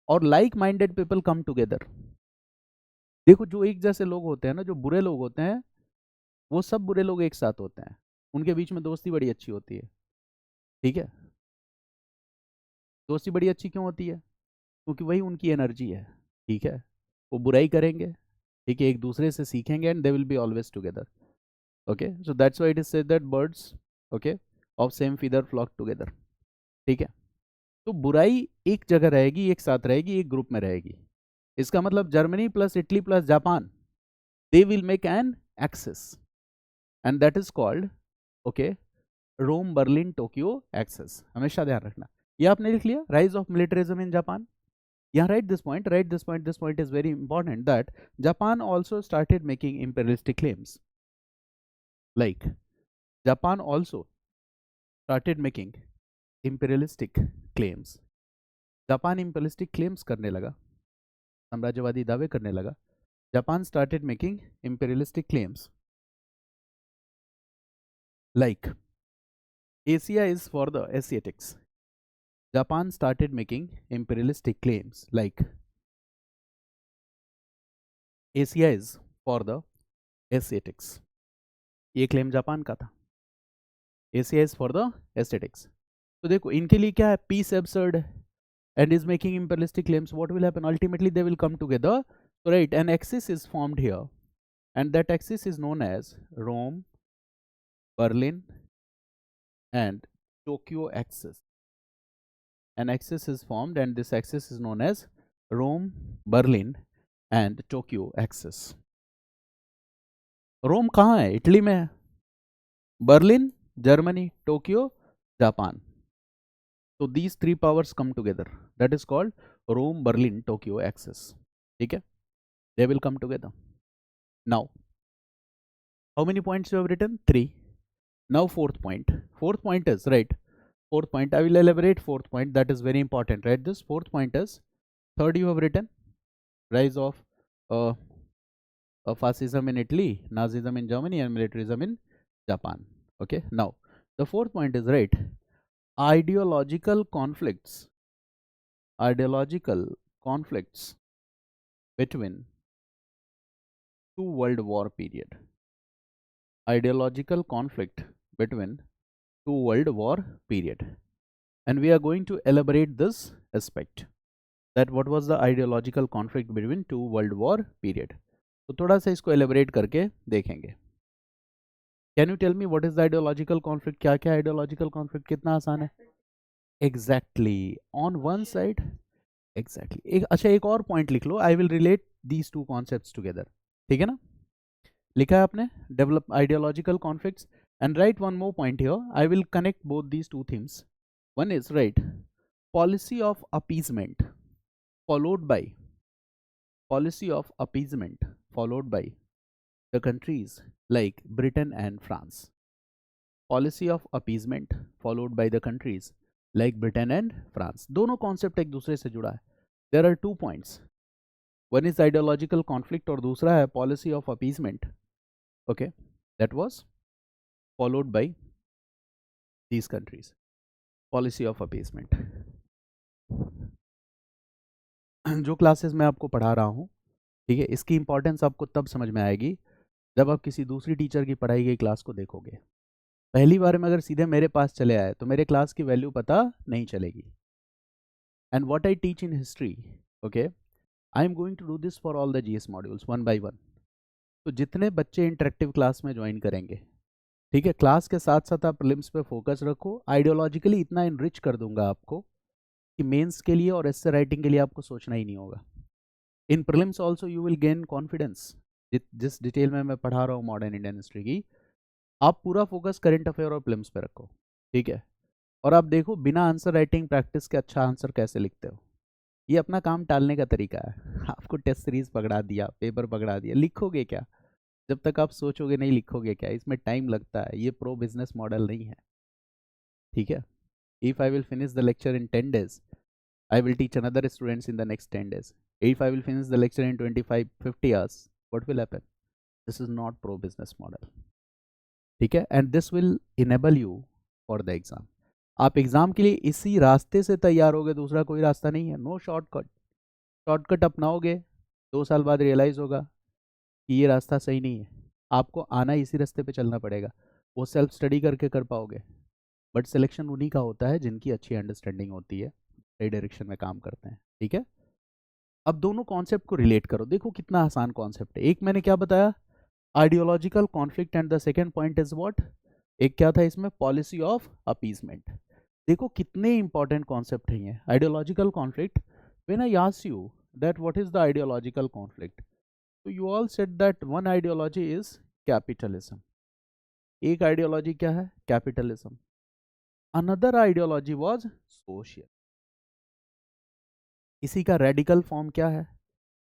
or like-minded people come together. देखो जो एक जैसे लोग होते हैं ना, जो बुरे लोग होते हैं, वो सब बुरे लोग एक साथ होते हैं, उनके बीच में दोस्ती बड़ी अच्छी होती है। ठीक है, दोस्ती बड़ी अच्छी क्यों होती है, क्योंकि वही उनकी एनर्जी है। ठीक है, वो बुराई करेंगे, ठीक है, एक दूसरे से सीखेंगे, and they will be always together. Okay, so that's why it is said that birds, okay, of same feather flock together. ठीक है, तो बुराई एक जगह रहेगी, एक साथ रहेगी, एक ग्रुप में रहेगी। इसका मतलब Germany plus Italy plus Japan, they will make an axis, and that is called, okay, Rome Berlin Tokyo axis. हमेशा ध्यान रखना, ये आपने लिख लिया, rise of militarism in Japan. Yeah, write this point, write this point. This point is very important, that Japan also started making imperialistic claims. Like, Japan also started making imperialistic claims. Japan imperialistic claims करने लगा, साम्राज्यवादी दावे करने लगा। Japan started making imperialistic claims. Like, Asia is for the Asiatics. Japan started making imperialistic claims like Asia is for the Asiatics. ये claim Japan का था, Asia is for the Asiatics. तो देखो इनके लिए क्या है, पीस एब्सर्ड है, and is making imperialistic claims. What will happen, ultimately they will come together, right, an axis is formed here, and that axis is known as Rome Berlin and Tokyo axis. An axis is formed, and this axis is known as Rome, Berlin and Tokyo axis. रोम कहाँ है, Italy में है, Berlin Germany, Tokyo Japan. तो these three powers come together, that is called Rome, Berlin, Tokyo axis. ठीक है, they will come together. Now, how many points you have written? 3. Now fourth point. Fourth point is, right, fourth point, I will elaborate fourth point, that is very important, right? This fourth point is, third you have written, rise of fascism in Italy, Nazism in Germany and militarism in Japan. Okay, now the fourth point is, right, ideological conflicts between two world war period. Ideological conflict between two world war period, and we are going to elaborate this aspect, that what was the ideological conflict between two world war period. तो थोड़ा सा इसको elaborate करके देखेंगे। Can you tell me what is the ideological conflict? क्या क्या ideological conflict, कितना आसान है? Exactly, on one side, exactly, एक अच्छा एक और point लिख लो, I will relate these two concepts together. ठीक है ना, लिखा है आपने, develop ideological conflicts, and write one more point here. I will connect both these two themes. One is, right, policy of appeasement followed by the countries like Britain and France. Policy of appeasement followed by the countries like Britain and France. दोनों concept एक दूसरे से जुड़ा है. There are 2 points. One is ideological conflict और दूसरा है policy of appeasement. Okay, that was followed by these countries. Policy of appeasement. जो क्लासेस मैं आपको पढ़ा रहा हूँ, ठीक है, इसकी इंपॉर्टेंस आपको तब समझ में आएगी जब आप किसी दूसरी टीचर की पढ़ाई गई क्लास को देखोगे। पहली बार में अगर सीधे मेरे पास चले आए तो मेरे क्लास की वैल्यू पता नहीं चलेगी। And what I teach in history, okay, I am going to do this for all the GS modules one by one. तो जितने बच्चे इंटरेक्टिव क्लास में ज्वाइन करेंगे, ठीक है, क्लास के साथ साथ आप प्रीलिम्स पे फोकस रखो। आइडियोलॉजिकली इतना इनरिच कर दूंगा आपको कि मेंस के लिए और एस्से राइटिंग के लिए आपको सोचना ही नहीं होगा। In prelims also you will gain confidence. जिस डिटेल में मैं पढ़ा रहा हूँ मॉडर्न इंडियन हिस्ट्री की, आप पूरा फोकस करंट अफेयर और प्रीलिम्स पे रखो, ठीक है। और आप देखो बिना आंसर राइटिंग प्रैक्टिस के अच्छा आंसर कैसे लिखते हो। ये अपना काम टालने का तरीका है। आपको टेस्ट सीरीज पकड़ा दिया, पेपर पकड़ा दिया, लिखोगे क्या? जब तक आप सोचोगे नहीं लिखोगे क्या? इसमें टाइम लगता है, ये प्रो बिजनेस मॉडल नहीं है, ठीक है। If I will finish the lecture in 10 days, I will teach another students in the next 10 days. If I will finish the lecture in 25, 50 hours, what will happen? This is not pro business model. ठीक है, and this will enable you for the exam. आप exam के लिए इसी रास्ते से तैयार होगे, दूसरा कोई रास्ता नहीं है। No shortcut. शॉर्टकट अपनाओगे 2 साल बाद रियलाइज होगा कि ये रास्ता सही नहीं है। आपको आना इसी रास्ते पे चलना पड़ेगा। वो सेल्फ स्टडी करके कर पाओगे, बट सिलेक्शन उन्हीं का होता है जिनकी अच्छी अंडरस्टैंडिंग होती है, सही डायरेक्शन में काम करते हैं, ठीक है। अब दोनों कॉन्सेप्ट को रिलेट करो, देखो कितना आसान कॉन्सेप्ट है। एक मैंने क्या बताया, ideological conflict, and the second point is what, एक क्या था इसमें, पॉलिसी ऑफ अपीजमेंट। देखो कितने इंपॉर्टेंट कॉन्सेप्ट हैं ये। Ideological conflict, when I ask you that what is the ideological conflict, तो you all said that one ideology is capitalism. एक आइडियोलॉजी क्या है, capitalism. Another ideology was social. इसी का रेडिकल फॉर्म क्या है,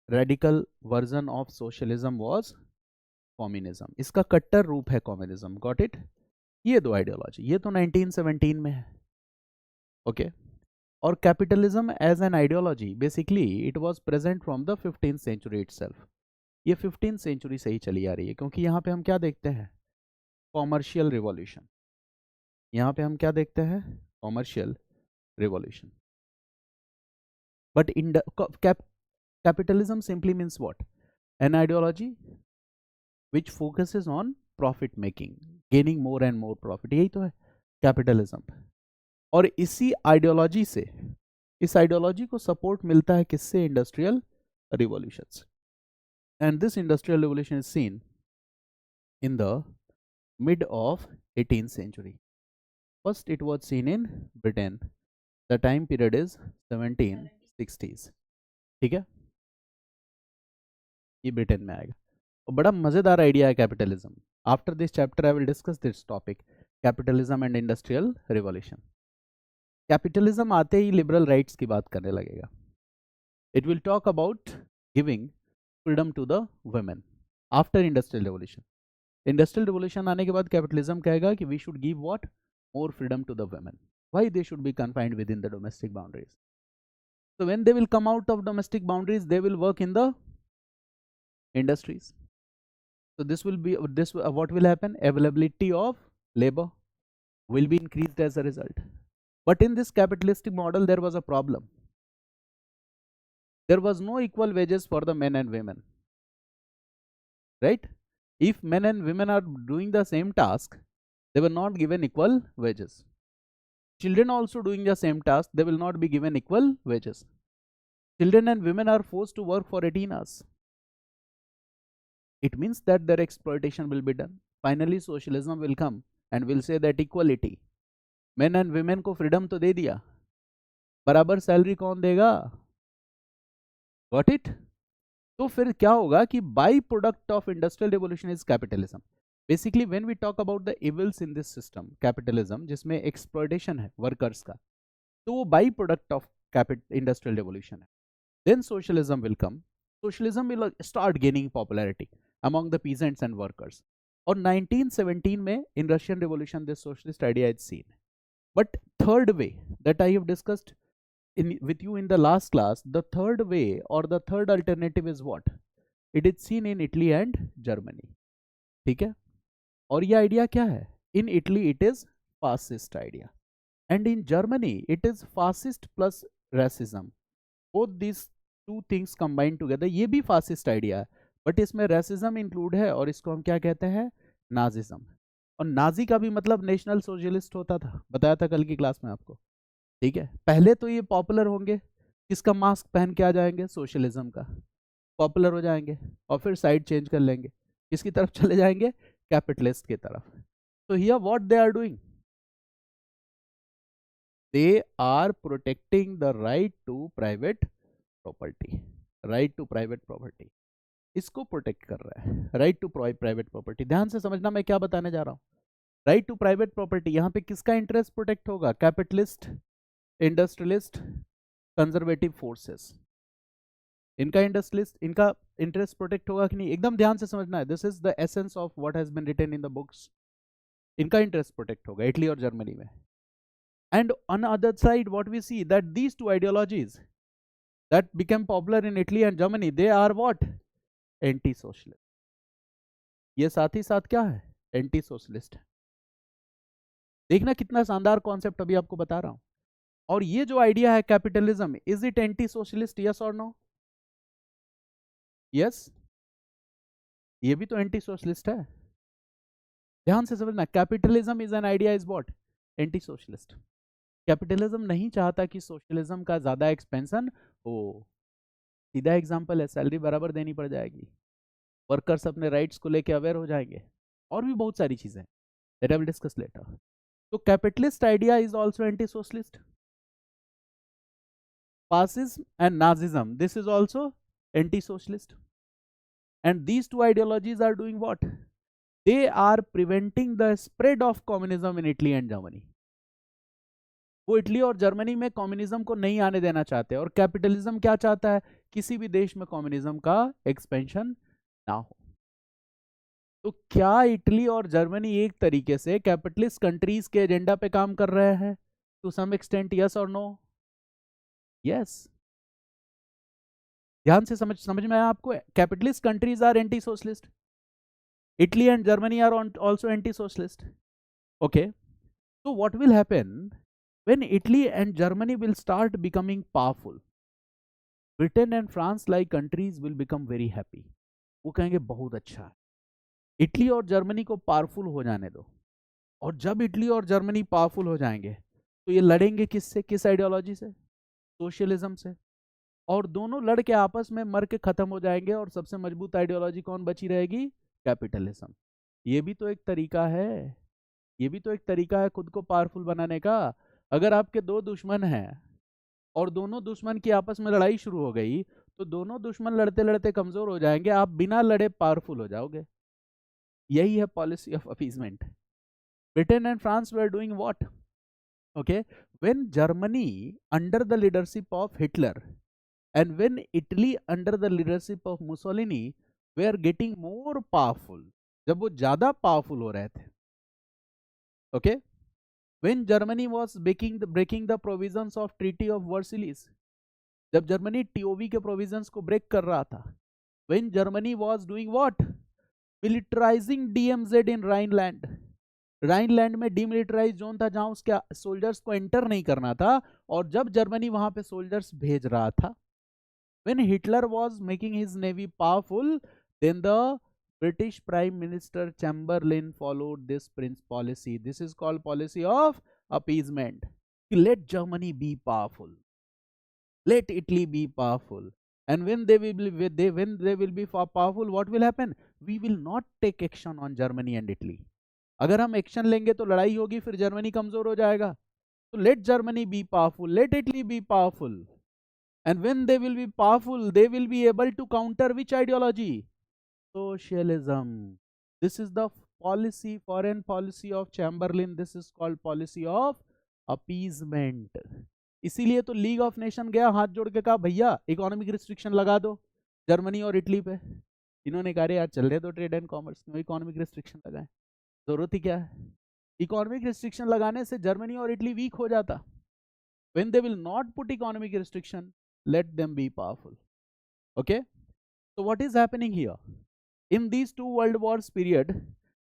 radical version of socialism was communism. इसका कट्टर रूप है कम्युनिज्म। Got it. ये दो आइडियोलॉजी, ये तो 1917 में है, ओके। और capitalism as an ideology basically it was present from the 15th century itself. ये 15th सेंचुरी से ही चली आ रही है, क्योंकि यहाँ पे हम क्या देखते हैं, कॉमर्शियल रिवॉल्यूशन। यहाँ पे हम क्या देखते हैं, commercial revolution. But in capitalism simply means what, an ideology which focuses on profit making, gaining more and more profit, यही तो है कैपिटलिज्म। और इसी आइडियोलॉजी से, इस आइडियोलॉजी को सपोर्ट मिलता है किससे, industrial revolutions. And this industrial revolution is seen in the mid of 18th century. First it was seen in Britain. The time period is 1760s, ठीक है। ये ब्रिटेन में आएगा। और बड़ा मजेदार आइडिया है capitalism. After this chapter I will discuss this topic, capitalism and industrial revolution. Capitalism आते ही लिबरल राइट्स की बात करने लगेगा। It will talk about giving freedom to the women after industrial revolution. Industrial revolution आने के बाद कैपिटलिज्म कहेगा कि we should give what, more freedom to the women. Why they should be confined within the domestic boundaries. So when they will come out of domestic boundaries, they will work in the industries. So this will be what will happen, availability of labor will be increased as a result. But in this capitalistic model there was a problem. There was no equal wages for the men and women, right? If men and women are doing the same task, they were not given equal wages. Children also doing the same task, they will not be given equal wages. Children and women are forced to work for 18 hours. It means that their exploitation will be done. Finally socialism will come and will say that equality, men and women को freedom तो दे दिया, बराबर salary कौन देगा? Got it? तो फिर क्या होगा कि by product of industrial revolution is capitalism. Basically when we talk about the evils in this system capitalism, जिसमें एक्सप्लॉयटेशन है वर्कर्स का, तो वो by product of industrial revolution है। Then socialism will come. Socialism will start gaining popularity among the peasants and workers. और 1917 में in Russian revolution this socialist idea is seen. But third way that I have discussed with you in the last class, the third way or the third alternative is what, it is seen in Italy and Germany, ठीक है। और ये idea क्या है, in Italy it is fascist idea and in Germany it is fascist plus racism, both these two things combined together। ये भी fascist idea है but इसमें racism include है और इसको हम क्या कहते हैं, नाजिज्म। और नाजी का भी मतलब नेशनल सोशलिस्ट होता था, बताया था कल की क्लास में आपको, ठीक है। पहले तो ये पॉपुलर होंगे, किसका मास्क पहन के आ जाएंगे, सोशलिज्म का, पॉपुलर हो जाएंगे और फिर साइड चेंज कर लेंगे, किसकी तरफ चले जाएंगे, कैपिटलिस्ट की तरफ। तो here what they are doing, they are protecting the right to private property. right to private property इसको प्रोटेक्ट कर रहा है, राइट टू प्राइवेट प्रॉपर्टी। ध्यान से समझना मैं क्या बताने जा रहा हूं। राइट टू प्राइवेट प्रॉपर्टी, यहां पे किसका इंटरेस्ट प्रोटेक्ट होगा? कैपिटलिस्ट, इंडस्ट्रियलिस्ट, कंजर्वेटिव फोर्सेस, इनका इंटरेस्ट प्रोटेक्ट होगा कि नहीं? एकदम ध्यान से समझना है, this is the essence of what has been written in the books. इनका इंटरेस्ट प्रोटेक्ट होगा इटली और जर्मनी में। And on other side what we see that these two ideologies that became popular in Italy and Germany, they are what? Anti-socialist. ये साथ ही साथ क्या है? Anti socialist. देखना कितना शानदार कॉन्सेप्ट अभी आपको बता रहा हूं। और ये जो आइडिया है capitalism, is it anti socialist? Yes और नो? यस, ये भी तो एंटी सोशलिस्ट है। ध्यान से समझना, capitalism is an idea, is what? Anti socialist. Capitalism नहीं चाहता कि सोशलिज्म का ज्यादा एक्सपेंशन हो। सीधा एग्जांपल है, सैलरी बराबर देनी पड़ जाएगी, वर्कर्स अपने राइट्स को लेके अवेयर हो जाएंगे, और भी बहुत सारी चीजें that I will discuss later. तो capitalist idea is also anti socialist. Fascism and Nazism, this is also anti-socialist. And these two ideologies are doing what? They are preventing the spread of communism in Italy and Germany. वो Italy और Germany में communism को नहीं आने देना चाहते, और capitalism क्या चाहता है? किसी भी देश में कम्युनिज्म का एक्सपेंशन ना हो। तो क्या इटली और जर्मनी एक तरीके से कैपिटलिस्ट कंट्रीज के एजेंडा पे काम कर रहे हैं टू सम एक्सटेंट? यस और नो? यस। ध्यान से समझ में आया आपको? Capitalist countries are anti socialist, Italy and Germany are also anti socialist. Okay, so what will happen when Italy and Germany will start becoming powerful? Britain and France like countries will become very happy. वो कहेंगे बहुत अच्छा है, Italy और Germany को powerful हो जाने दो। और जब इटली और जर्मनी पावरफुल हो जाएंगे तो ये लड़ेंगे किससे? किस आइडियोलॉजी से? सोशलिज्म से। और दोनों लड़ के आपस में मर के खत्म हो जाएंगे, और सबसे मजबूत आइडियोलॉजी कौन बची रहेगी? कैपिटलिज्म। ये भी तो एक तरीका है, ये भी तो एक तरीका है खुद को पावरफुल बनाने का। अगर आपके दो दुश्मन हैं और दोनों दुश्मन की आपस में लड़ाई शुरू हो गई, तो दोनों दुश्मन लड़ते लड़ते कमजोर हो जाएंगे, आप बिना लड़े पावरफुल हो जाओगे। यही है policy of appeasement. Britain and France were doing what? Okay, when Germany under the leadership of Hitler and when Italy under the leadership of Mussolini were getting more powerful, जब वो ज्यादा पावरफुल हो रहे थे, okay, when Germany was breaking the provisions of Treaty of Versailles, जब Germany टीओवी के provisions को break कर रहा था, when Germany was doing what? Militarizing DMZ in Rhineland. Rhineland में डीमिलिटराइज जोन था जहां उसके सोल्जर्स को एंटर नहीं करना था, और जब जर्मनी वहां पे सोल्जर्स भेज रहा था, when Hitler was making his navy powerful, then the British Prime Minister Chamberlain followed this policy. This is called policy of appeasement. Let Germany be powerful, let Italy be powerful, and when they will be powerful, what will happen? We will not take action on Germany and Italy. अगर हम action लेंगे तो लड़ाई होगी, फिर Germany कमजोर हो जाएगा। तो let Germany be powerful, let Italy be powerful. And when they will be powerful, they will be able to counter which ideology? Socialism. This is the policy, foreign policy of Chamberlain. This is called policy of appeasement. इसीलिए तो league of nation गया, हाथ जोड़ के कहा भैया economic restriction लगा दो जर्मनी और इटली पे। इन्होंने कहा यार चल रहे दो ट्रेड एंड कॉमर्स, क्यों इकोनॉमिक रिस्ट्रिक्शन लगाए? जरूरत ही क्या है? इकोनॉमिक रिस्ट्रिक्शन लगाने से जर्मनी और इटली वीक हो जाता। When they will not put economic restriction, let them be powerful. Okay, so what is happening here? In these two world wars period,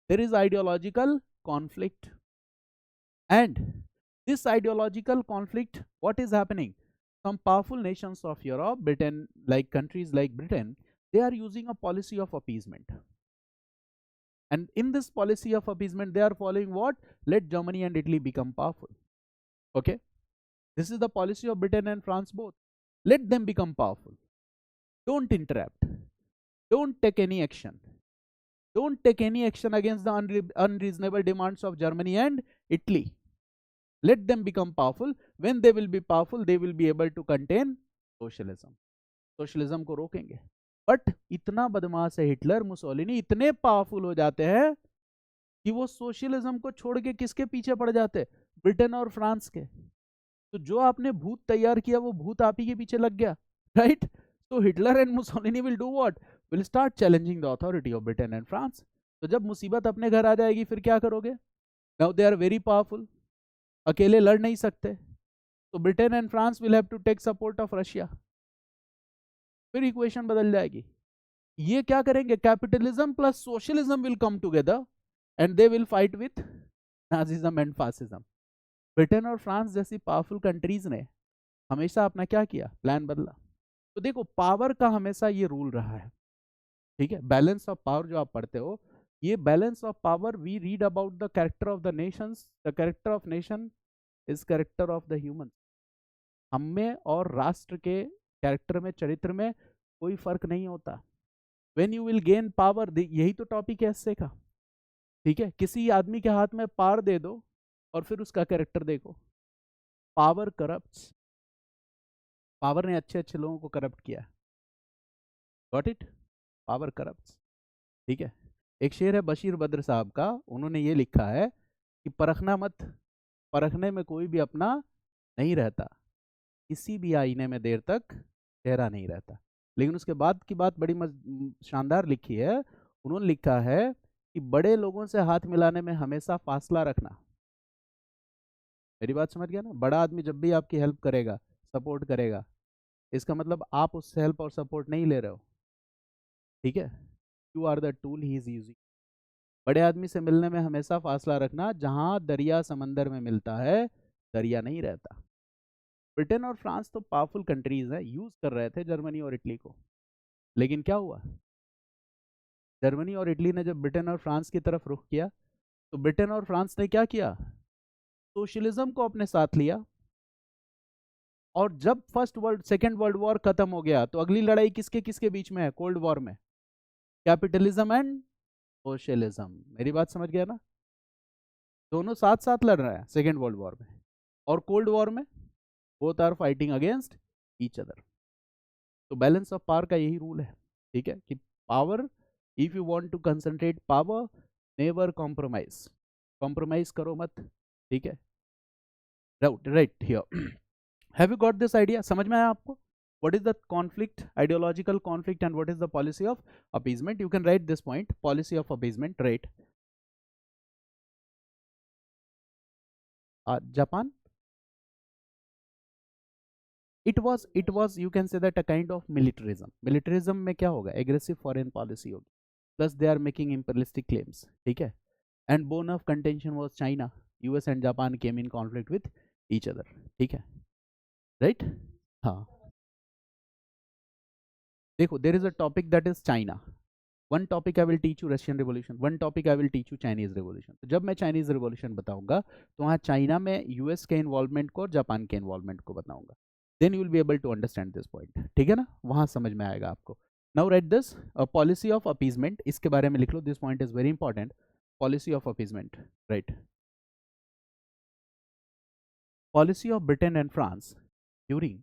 there is ideological conflict, and this ideological conflict, what is happening? Some powerful nations of Europe, Britain, like countries like Britain, they are using a policy of appeasement, and in this policy of appeasement they are following what? Let Germany and Italy become powerful. Okay, this is the policy of Britain and France both. Let them become powerful. Don't interrupt. Don't take any action. Don't take any action against the unreasonable demands of Germany and Italy. let them become powerful. When they will be powerful, they will be able to contain socialism. Socialism को रोकेंगे. But इतना बदमाश है Hitler, Mussolini इतने powerful हो जाते हैं कि वो सोशलिज्म को छोड़ के किसके पीछे पड़ जाते? ब्रिटेन और फ्रांस के. तो जो आपने भूत तैयार किया वो भूत आप ही के पीछे लग गया, right? So Hitler and Mussolini will do what? Will start challenging the authority of Britain and France. तो जब मुसीबत अपने घर आ जाएगी फिर क्या करोगे? Now they are very powerful. अकेले लड़ नहीं सकते. तो Britain and France will have to take support of Russia. फिर इक्वेशन बदल जाएगी. ये क्या करेंगे? Capitalism plus socialism will come together and they will fight with Nazism and fascism. Britain और फ्रांस जैसी पावरफुल कंट्रीज ने हमेशा अपना क्या किया? प्लान बदला. तो देखो पावर का हमेशा ये रूल रहा है, ठीक है? बैलेंस ऑफ पावर जो आप पढ़ते हो, ये balance of power we read about the character of the nations. The character of nation is character of the human. हम में और राष्ट्र के कैरेक्टर में, चरित्र में कोई फर्क नहीं होता. When you will gain power, यही तो टॉपिक है एस्से का, ठीक है? किसी आदमी के हाथ में पावर दे दो और फिर उसका कैरेक्टर देखो. Power corrupts. पावर ने अच्छे अच्छे लोगों को करप्ट किया. Got it? पावर करप्ट्स, ठीक है? एक शेर है बशीर बद्र साहब का, उन्होंने ये लिखा है कि परखना मत, परखने में कोई भी अपना नहीं रहता, किसी भी आईने में देर तक चेहरा नहीं रहता. लेकिन उसके बाद की बात बड़ी शानदार लिखी है. उन्होंने लिखा है कि बड़े लोगों से हाथ मिलाने में हमेशा फासला रखना. मेरी बात समझ गया ना? बड़ा आदमी जब भी आपकी हेल्प करेगा, सपोर्ट करेगा, इसका मतलब आप उससे हेल्प और सपोर्ट नहीं ले रहे हो, ठीक है? You are the tool he is using. बड़े आदमी से मिलने में हमेशा फासला रखना. जहां दरिया समंदर में मिलता है, दरिया नहीं रहता. ब्रिटेन और फ्रांस तो पावरफुल कंट्रीज है, यूज कर रहे थे जर्मनी और इटली को. लेकिन क्या हुआ? जर्मनी और इटली ने जब ब्रिटेन और फ्रांस की तरफ रुख किया तो ब्रिटेन और फ्रांस ने क्या किया? सोशलिज्म को अपने साथ लिया. और जब सेकेंड वर्ल्ड वॉर खत्म हो गया तो अगली लड़ाई किसके किसके बीच में है? कोल्ड वॉर में. Capitalism and socialism. मेरी बात समझ गया ना? दोनों साथ साथ लड़ रहे हैं सेकेंड वर्ल्ड वॉर में. और कोल्ड वॉर में both are fighting against each other. तो बैलेंस ऑफ पावर का यही रूल है, ठीक है? कि power, if you want to concentrate power, never compromise. Compromise करो मत, ठीक है? Right here. Have you got this idea? समझ में आया आपको? What is the conflict, ideological conflict, and what is the policy of appeasement? You can write this point, policy of appeasement, right? Japan, it was you can say that a kind of militarism. Militarism में क्या होगा? Aggressive foreign policy होगी, plus they are making imperialistic claims, ठीक है? And bone of contention was China. US and Japan came in conflict with each other, ठीक है? Right? हाँ. देखो, there is a topic that is China. One topic I will teach you Russian revolution, one topic I will teach you Chinese revolution. तो जब मैं Chinese revolution बताऊंगा तो वहाँ चाइना में यूएस के इन्वॉल्वमेंट को और जापान के इन्वॉल्वमेंट को बताऊंगा. Then you will be able to understand this point, ठीक है ना? वहाँ समझ में आएगा आपको. Now write this, policy of appeasement, इसके बारे में लिख लो. This point is very important. Policy of appeasement, right? Policy of Britain and France during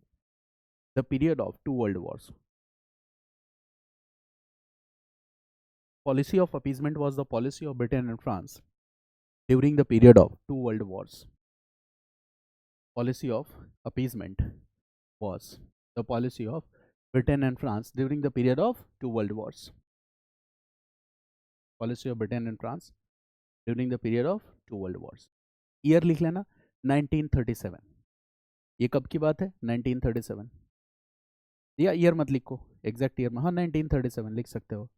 the period of two world wars. Policy of appeasement was the policy of Britain and France during the period of two world wars. Policy of appeasement was the policy of Britain and France during the period of two world wars. Policy of Britain and France during the period of two world wars. Year लिख लेना 1937. ये कब की बात है? 1937. या year मत लिखो, एग्जैक्ट ईयर में. हाँ 1937 लिख सकते हो,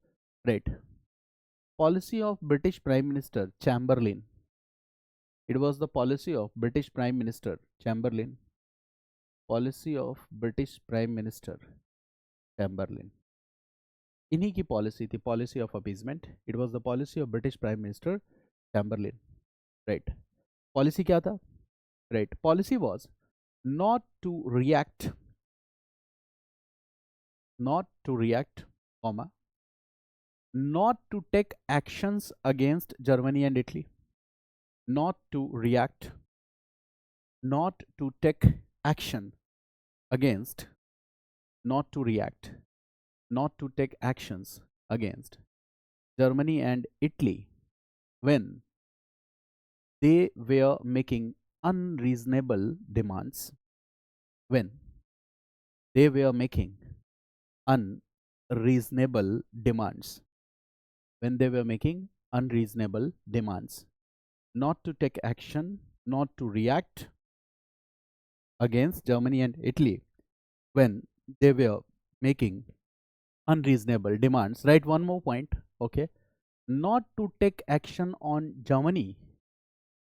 right? Policy of British Prime Minister Chamberlain. It was the policy of British Prime Minister Chamberlain. Policy of British Prime Minister Chamberlain. इन्हीं की पॉलिसी थी, policy of appeasement. It was the policy of British prime minister Chamberlain, right? Policy क्या था? Right, policy was not to react, comma, not to take actions against Germany and Italy, not to react, not to take action against, not to react, not to take actions against Germany and Italy when they were making unreasonable demands, when they were making unreasonable demands, when they were making unreasonable demands, not to take action, not to react against Germany and Italy when they were making unreasonable demands. Write one more point, okay? Not to take action on Germany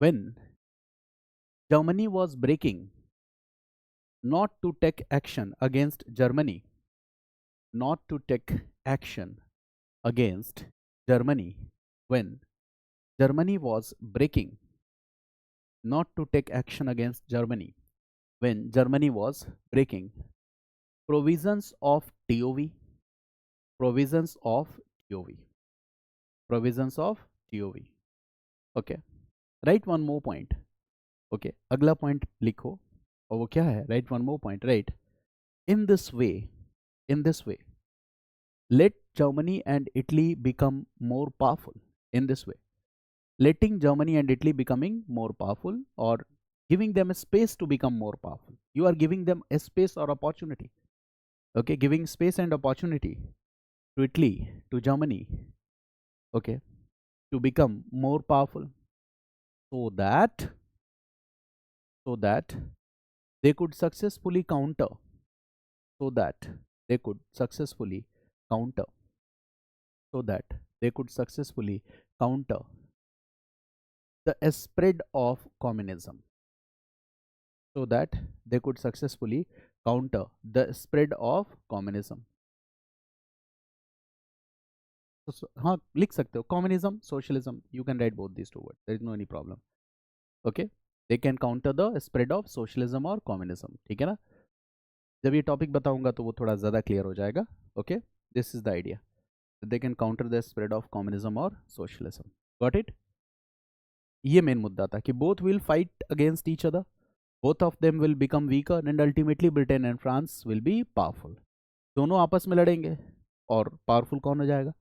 when Germany was breaking, not to take action against Germany, not to take action against Germany when Germany was breaking, not to take action against Germany when Germany was breaking provisions of TOV, provisions of TOV, provisions of TOV. Okay, write one more point. Okay, अगला point लिखो और वो क्या है? Write one more point. Right. In this way, let Germany and Italy become more powerful. In this way, letting Germany and Italy becoming more powerful, or giving them a space to become more powerful. You are giving them a space or opportunity. Okay, giving space and opportunity to Italy, to Germany, okay, to become more powerful, so that they could successfully counter, so that they could successfully counter, so that they could successfully counter the spread of communism, so that they could successfully counter the spread of communism. So हाँ लिख सकते हो communism, socialism, you can write both these two words, there is no any problem. Okay, they can counter the spread of socialism or communism. ठीक है ना? जब ये topic बताऊंगा तो वो थोड़ा ज़्यादा क्लियर हो जाएगा. Okay, this is the idea, they can counter the spread of communism और सोशलिज्म. Got it? ये मेन मुद्दा था कि both will fight against each other, both of them will become weaker and ultimately Britain and France will be powerful. दोनों आपस में लड़ेंगे और पावरफुल कौन हो जाएगा?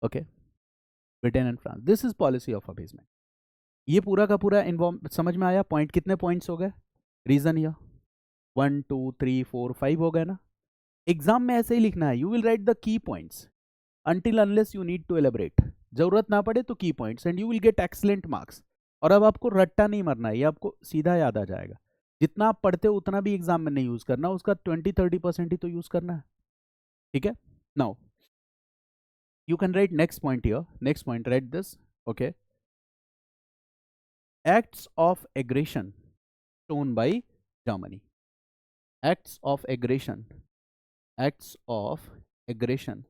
Okay, Britain and France. This is policy of appeasement. ये पूरा का पूरा इन्वॉल्व समझ में आया? पॉइंट कितने पॉइंट्स हो गए? रीजन या 1 2 3 4 5 हो गए ना? एग्जाम में ऐसे ही लिखना है. You will write the key points until unless you need to elaborate. जरूरत ना पड़े तो की points and you will get excellent marks. और अब आपको रट्टा नहीं मरना है, ये आपको सीधा याद आ जाएगा. जितना आप पढ़ते हो उतना भी एग्जाम में नहीं यूज करना, उसका 20-30% ही तो यूज करना है. ठीक है? Now you can write next point here. Next point, write this. Okay, acts of aggression shown by Germany. Acts of aggression, acts of aggression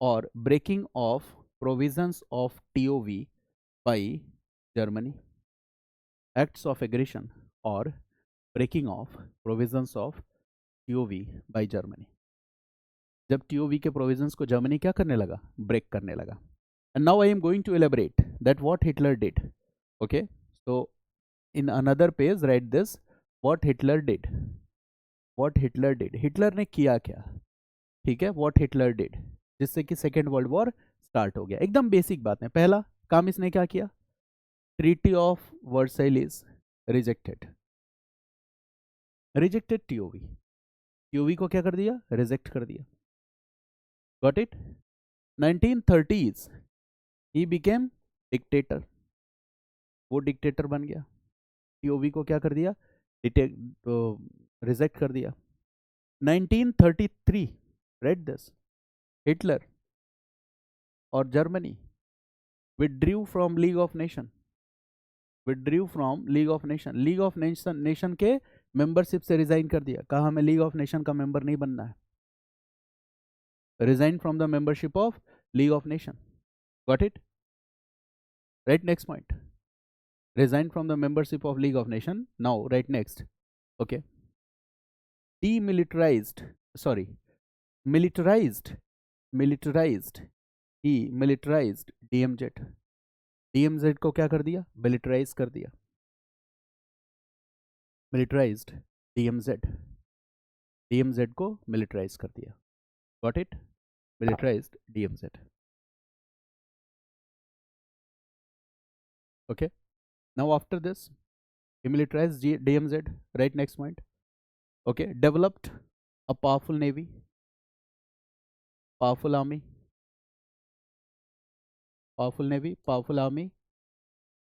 or breaking of provisions of TOV by Germany. Acts of aggression or breaking of provisions of TOV by Germany. जब TOV के provisions को Germany क्या करने लगा? Break करने लगा. And now I am going to elaborate that what Hitler did. Okay, so in another page write this, what Hitler did. What Hitler did. Hitler ने किया क्या? ठीक है, what Hitler did, जिससे कि सेकेंड वर्ल्ड वॉर स्टार्ट हो गया. एकदम बेसिक बात है. पहला काम इसने क्या किया? Treaty of Versailles rejected. Rejected TOV. TOV को क्या कर दिया? रिजेक्ट कर दिया. Got it? 1930s ही बिकेम डिक्टेटर. वो डिक्टेटर बन गया. टीओवी को क्या कर दिया? रिजेक्ट कर दिया. 1933 read this, Hitler or Germany withdrew from League of Nation. Withdrew from League of Nation. League of Nation के मेंबरशिप से रिजाइन कर दिया. कहा हमें लीग ऑफ नेशन का मेंबर नहीं बनना है. Resign from the membership of league of nation. Got it? Right next point. Resign from the membership of league of nation. Now right next. Okay, demilitarized, sorry, militarized he militarized DMZ. DMZ को क्या कर दिया? Militarise कर दिया. Militarised DMZ, DMZ को militarise कर दिया. Got it? Militarised DMZ. Okay. Now after this, he militarized DMZ. Right, next point. Okay, developed a powerful navy, powerful army, powerful army,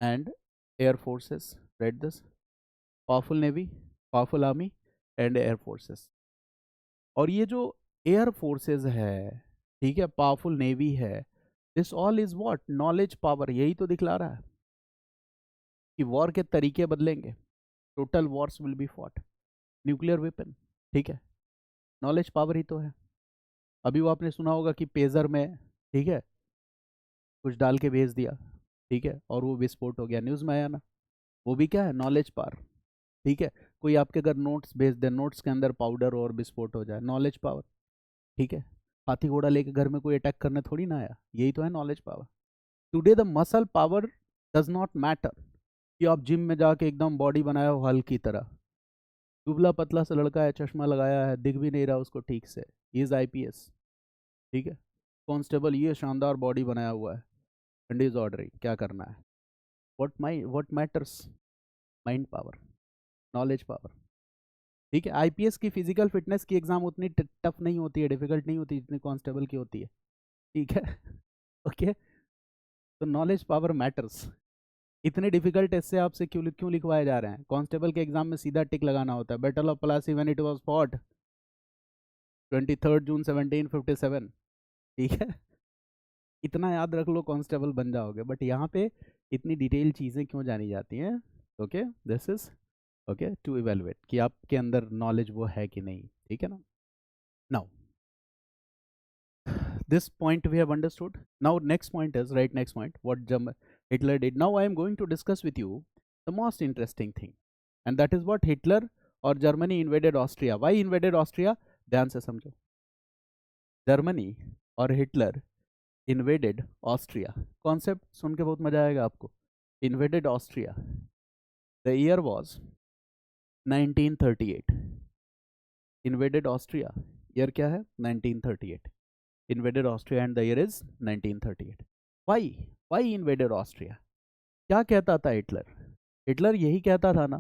and air forces. Right, this powerful navy, powerful army, and air forces. और ये जो air forces है, ठीक है, powerful navy है, this all is what? Knowledge power. यही तो दिखला रहा है कि वॉर के तरीके बदलेंगे. Total Wars will be fought. Nuclear weapon, ठीक है, नॉलेज पावर ही तो है. अभी वो आपने सुना होगा कि पेजर में, ठीक है, कुछ डाल के भेज दिया, ठीक है, और वो विस्फोट हो गया. न्यूज़ में आया ना? वो भी क्या है? Knowledge power. ठीक है, कोई आपके अगर नोट्स भेज दे, नोट्स के अंदर पाउडर और विस्फोट हो जाए, नॉलेज पावर. ठीक है, हाथी घोड़ा लेके घर में कोई अटैक करने थोड़ी ना आया. यही तो है knowledge power. Today the muscle power does not matter कि आप जिम में जाके एकदम बॉडी बनाया हो हल की तरह. दुबला पतला सा लड़का है, चश्मा लगाया है, दिख भी नहीं रहा उसको ठीक से, ही इज IPS. ठीक है, कांस्टेबल, ये शानदार बॉडी बनाया हुआ है, एंड इज ऑर्डरिंग. क्या करना है? What matters? Mind power, knowledge power. ठीक है, IPS की फिजिकल फिटनेस की एग्जाम उतनी टफ नहीं होती है, डिफिकल्ट नहीं होती जितनी कांस्टेबल की होती है. ठीक है. ओके, तो नॉलेज पावर मैटर्स. इतने डिफिकल्ट ऐसे आपसे क्यों लिखवाए जा रहे हैं? कांस्टेबल के एग्जाम में सीधा टिक लगाना होता है. Battle of Plassey when it was fought 23 जून 1757. ठीक है, इतना याद रख लो, कांस्टेबल बन जाओगे. बट यहाँ पे इतनी डिटेल चीज़ें क्यों जानी जाती हैं? Okay, this is okay to evaluate कि आपके अंदर नॉलेज वो है कि नहीं. ठीक है ना? Now this point we have understood. Now next point is, right, next point, what Hitler did. Now I am going to discuss with you the most interesting thing, and that is what Hitler or Germany invaded Austria. Why invaded Austria? ध्यान से समझो. Germany और Hitler invaded Austria. Concept सुन के बहुत मजा आएगा आपको. Invaded Austria. The year was 1938. Invaded Austria, year क्या है? 1938. invaded Austria and the year is 1938. Why invaded Austria? क्या कहता था हिटलर? हिटलर यही कहता था ना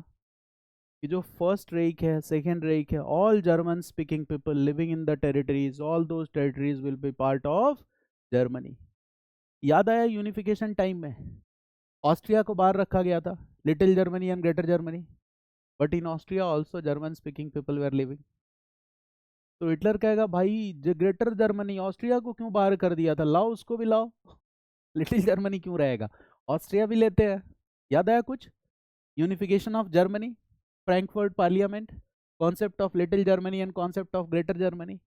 कि जो फर्स्ट रेक है, सेकेंड रेक है, all German speaking people living in the territories, all those territories will be part of Germany. याद आया यूनिफिकेशन टाइम में ऑस्ट्रिया को बाहर रखा गया था, little Germany and greater Germany, but in Austria also German speaking people were living. तो Hitler कहेगा भाई जो ग्रेटर जर्मनी, ऑस्ट्रिया को क्यों बाहर कर दिया था, लाओ उसको भी लाओ. लिटिल जर्मनी क्यों रहेगा, ऑस्ट्रिया भी लेते हैं. याद आया कुछ? Unification of Germany, Frankfurt parliament, concept of little Germany and concept of greater Germany.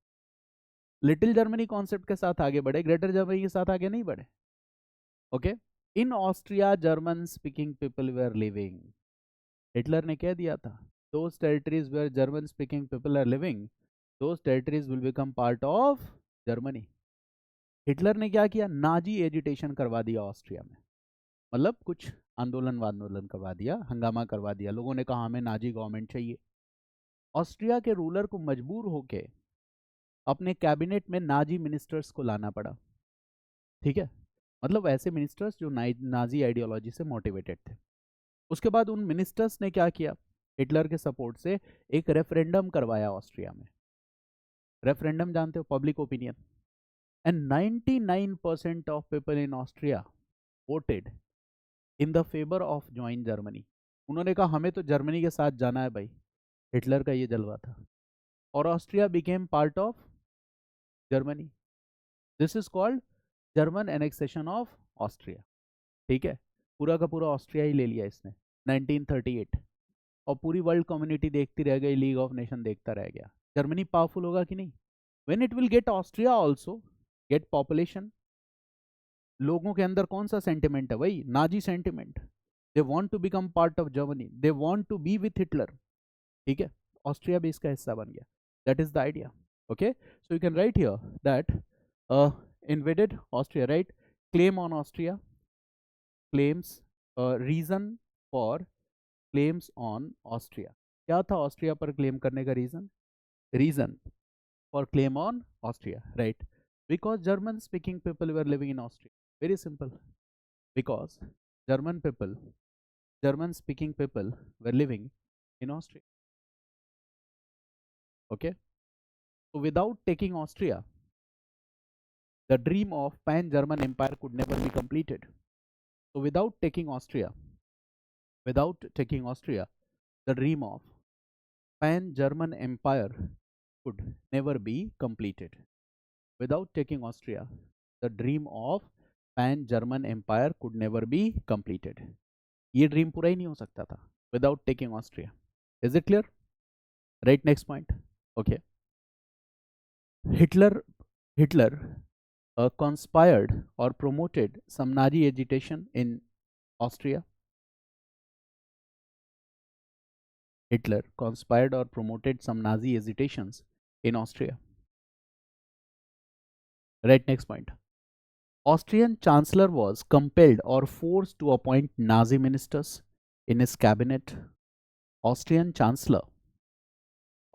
Little Germany concept के साथ आगे बढ़े, ग्रेटर जर्मनी के साथ आगे नहीं बढ़े. Okay, in Austria German speaking people were living. Hitler ने कह दिया था those territories where German speaking people are living, those territories will become part of Germany. Hitler ने क्या किया? नाजी एजिटेशन करवा दिया ऑस्ट्रिया में. मतलब कुछ आंदोलन करवा दिया, हंगामा करवा दिया. लोगों ने कहा हमें नाजी गवर्नमेंट चाहिए. ऑस्ट्रिया के रूलर को मजबूर होके अपने कैबिनेट में नाजी मिनिस्टर्स को लाना पड़ा. ठीक है, मतलब ऐसे मिनिस्टर्स जो नाजी आइडियोलॉजी से मोटिवेटेड थे. उसके बाद उन मिनिस्टर्स ने क्या किया? हिटलर के सपोर्ट से एक रेफरेंडम करवाया ऑस्ट्रिया में. रेफरेंडम जानते हो? Public opinion. And 99% of people in Austria voted in the favour of join Germany. उन्होंने कहा हमें तो जर्मनी के साथ जाना है भाई. हिटलर का ये जलवा था. और Austria became part of Germany. This is called German annexation of Austria. ठीक है, पूरा का पूरा ऑस्ट्रिया ही ले लिया इसने 1938. और पूरी वर्ल्ड कम्युनिटी देखती रह गई, लीग ऑफ नेशन देखता रह गया. जर्मनी पावरफुल होगा कि नहीं? When it will get Austria also get population. लोगों के अंदर कौन सा सेंटिमेंट है? वही Nazi sentiment. They want to become part of Germany, they want to be with Hitler. ठीक है, ऑस्ट्रिया भी इसका हिस्सा बन गया. That is the idea. Okay, so you can write here that invaded Austria, right? Claim on Austria, claims, reason for claims on Austria. क्या था Austria पर क्लेम करने का reason for claim on Austria, right? Because German speaking people were living in Austria, very simple, because German people, German speaking people were living in Austria. Okay, so without taking Austria, the dream of pan-German empire could never be completed. So without taking Austria, the dream of pan-German empire could never be completed. Without taking Austria, the dream of pan-German empire could never be completed. ये dream पूरा ही नहीं हो सकता था without taking Austria. Is it clear? Right, next point. Okay. Hitler conspired or promoted some Nazi agitation in Austria. Hitler conspired or promoted some Nazi agitations in Austria. Right, next point. Austrian Chancellor was compelled or forced to appoint Nazi ministers in his cabinet. Austrian Chancellor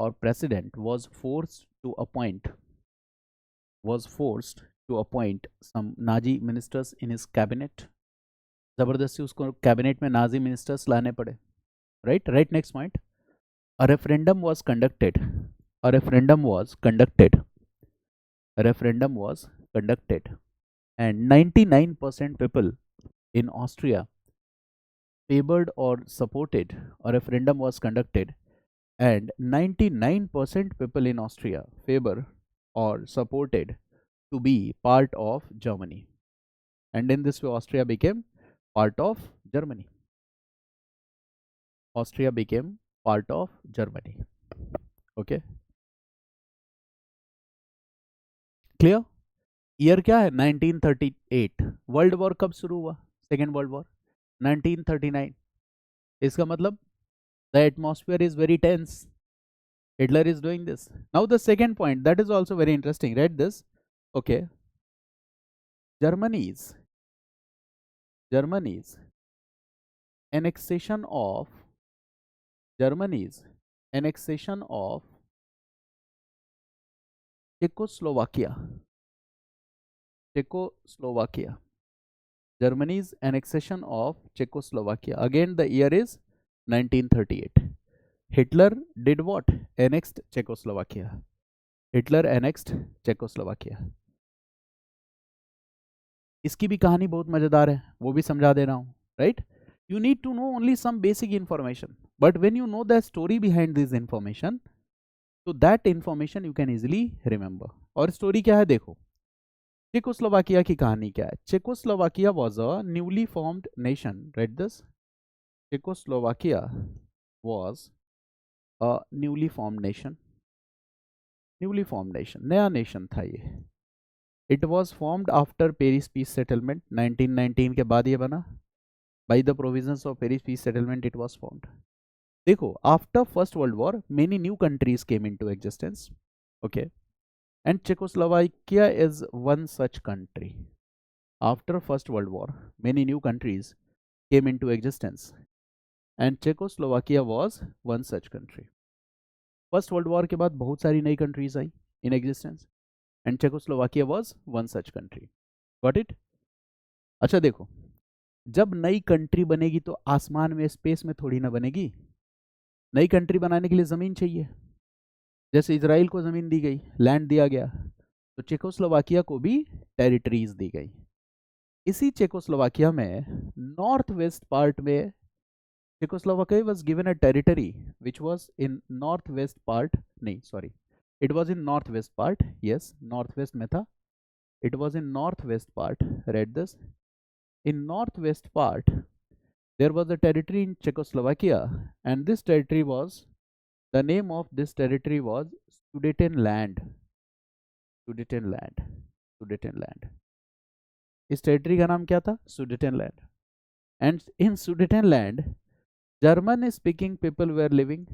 or President was forced to appoint some Nazi ministers in his cabinet. जबरदस्ती उसको cabinet में Nazi ministers लाने पड़े. Right, next point. A referendum was conducted and 99% people in Austria favored or supported. A referendum was conducted and 99% people in Austria favor or supported to be part of Germany, and in this way Austria became part of Germany. Okay, clear? Year क्या है? 1938. World war कब शुरू हुआ? Second world war 1939. इसका मतलब the atmosphere is very tense. Hitler is doing this. Now the second point, that is also very interesting. Read this. Okay. Germany's annexation of Czechoslovakia. Germany's annexation of Czechoslovakia. Again, the year is 1938. Hitler did what? Annexed Czechoslovakia. इसकी भी कहानी बहुत मजेदार है, वो भी समझा दे रहा हूं. Right, you need to know only some basic information, but when you know the story behind this information, so that information you can easily remember. और स्टोरी क्या है देखो. चेकोस्लोवाकिया की कहानी क्या है? Czechoslovakia was a newly formed nation. Read this. Czechoslovakia was a newly formed nation. नया nation था ये. It was formed after Paris Peace Settlement. 1919 के बाद ये बना. By the provisions of Paris Peace Settlement it was formed. देखो, after First World War many new countries came into existence. Okay, and Czechoslovakia is one such country. After First World War many new countries came into existence and Czechoslovakia was one such country. First World War के बाद बहुत सारी नई countries I in existence and Czechoslovakia was one such country. Got it? अच्छा देखो, जब नई country बनेगी तो आसमान में स्पेस में थोड़ी ना बनेगी. नई कंट्री बनाने के लिए जमीन चाहिए. जैसे इजराइल को जमीन दी गई, लैंड दिया गया, तो चेकोस्लोवाकिया को भी टेरिटरीज दी गई. इसी चेकोस्लोवाकिया में नॉर्थ वेस्ट पार्ट में Czechoslovakia was given a territory which was in northwest part. नहीं, sorry, it was in northwest part. Yes, northwest में था. It was in northwest part. Read this. In northwest part there was a territory in Czechoslovakia, and this territory was, the name of this territory was Sudetenland. इस territory का नाम क्या था? Sudetenland. And in Sudetenland German speaking people were living.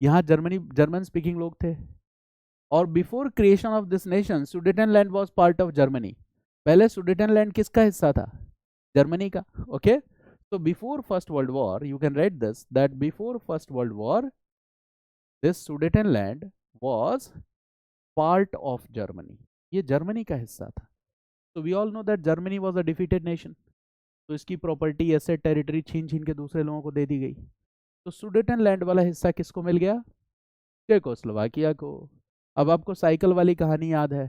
यहाँ German speaking लोग थे. और before creation of this nation Sudetenland was part of Germany. पहले सुडेटनलैंड किसका हिस्सा था? जर्मनी का. Okay, so before first world war you can write this, that before first world war this Sudetenland was part of Germany. ये Germany का हिस्सा था. so we all know that Germany was a defeated nation. तो इसकी property, asset, territory छीन छीन के दूसरे लोगों को दे दी गई. तो सुडेटनलैंड वाला हिस्सा किसको मिल गया? चेकोस्लोवाकिया को. अब आपको साइकिल वाली कहानी याद है.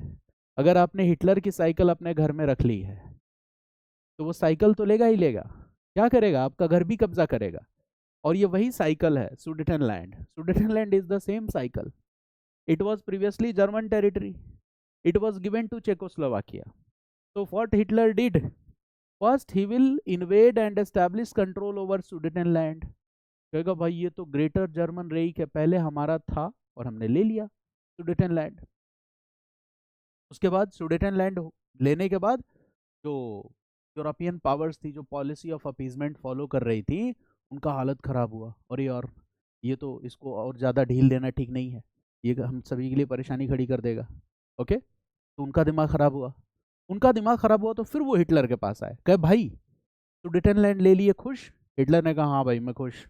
अगर आपने हिटलर की साइकिल अपने घर में रख ली है तो वो साइकिल तो लेगा ही लेगा. क्या करेगा? आपका घर भी कब्जा करेगा. और ये वही साइकिल है Sudetenland. Sudetenland is the same cycle. It was previously German territory. It was given to Czechoslovakia. so what Hitler did? First he will invade and establish control over Sudetenland. कहेगा भाई ये तो ग्रेटर जर्मन रेक है, पहले हमारा था और हमने ले लिया सुडेटनलैंड. उसके बाद सुडेटनलैंड लेने के बाद जो यूरोपियन पावर्स थी, जो पॉलिसी ऑफ अपीजमेंट फॉलो कर रही थी, उनका हालत खराब हुआ. और ये तो इसको और ज़्यादा ढील देना ठीक नहीं है, ये हम सभी के लिए परेशानी खड़ी कर देगा. ओके, तो उनका दिमाग खराब हुआ. तो फिर वो हिटलर के पास आए, कहे भाई सुडेटनलैंड ले लिए, खुश? हिटलर ने कहा हाँ भाई मैं खुश.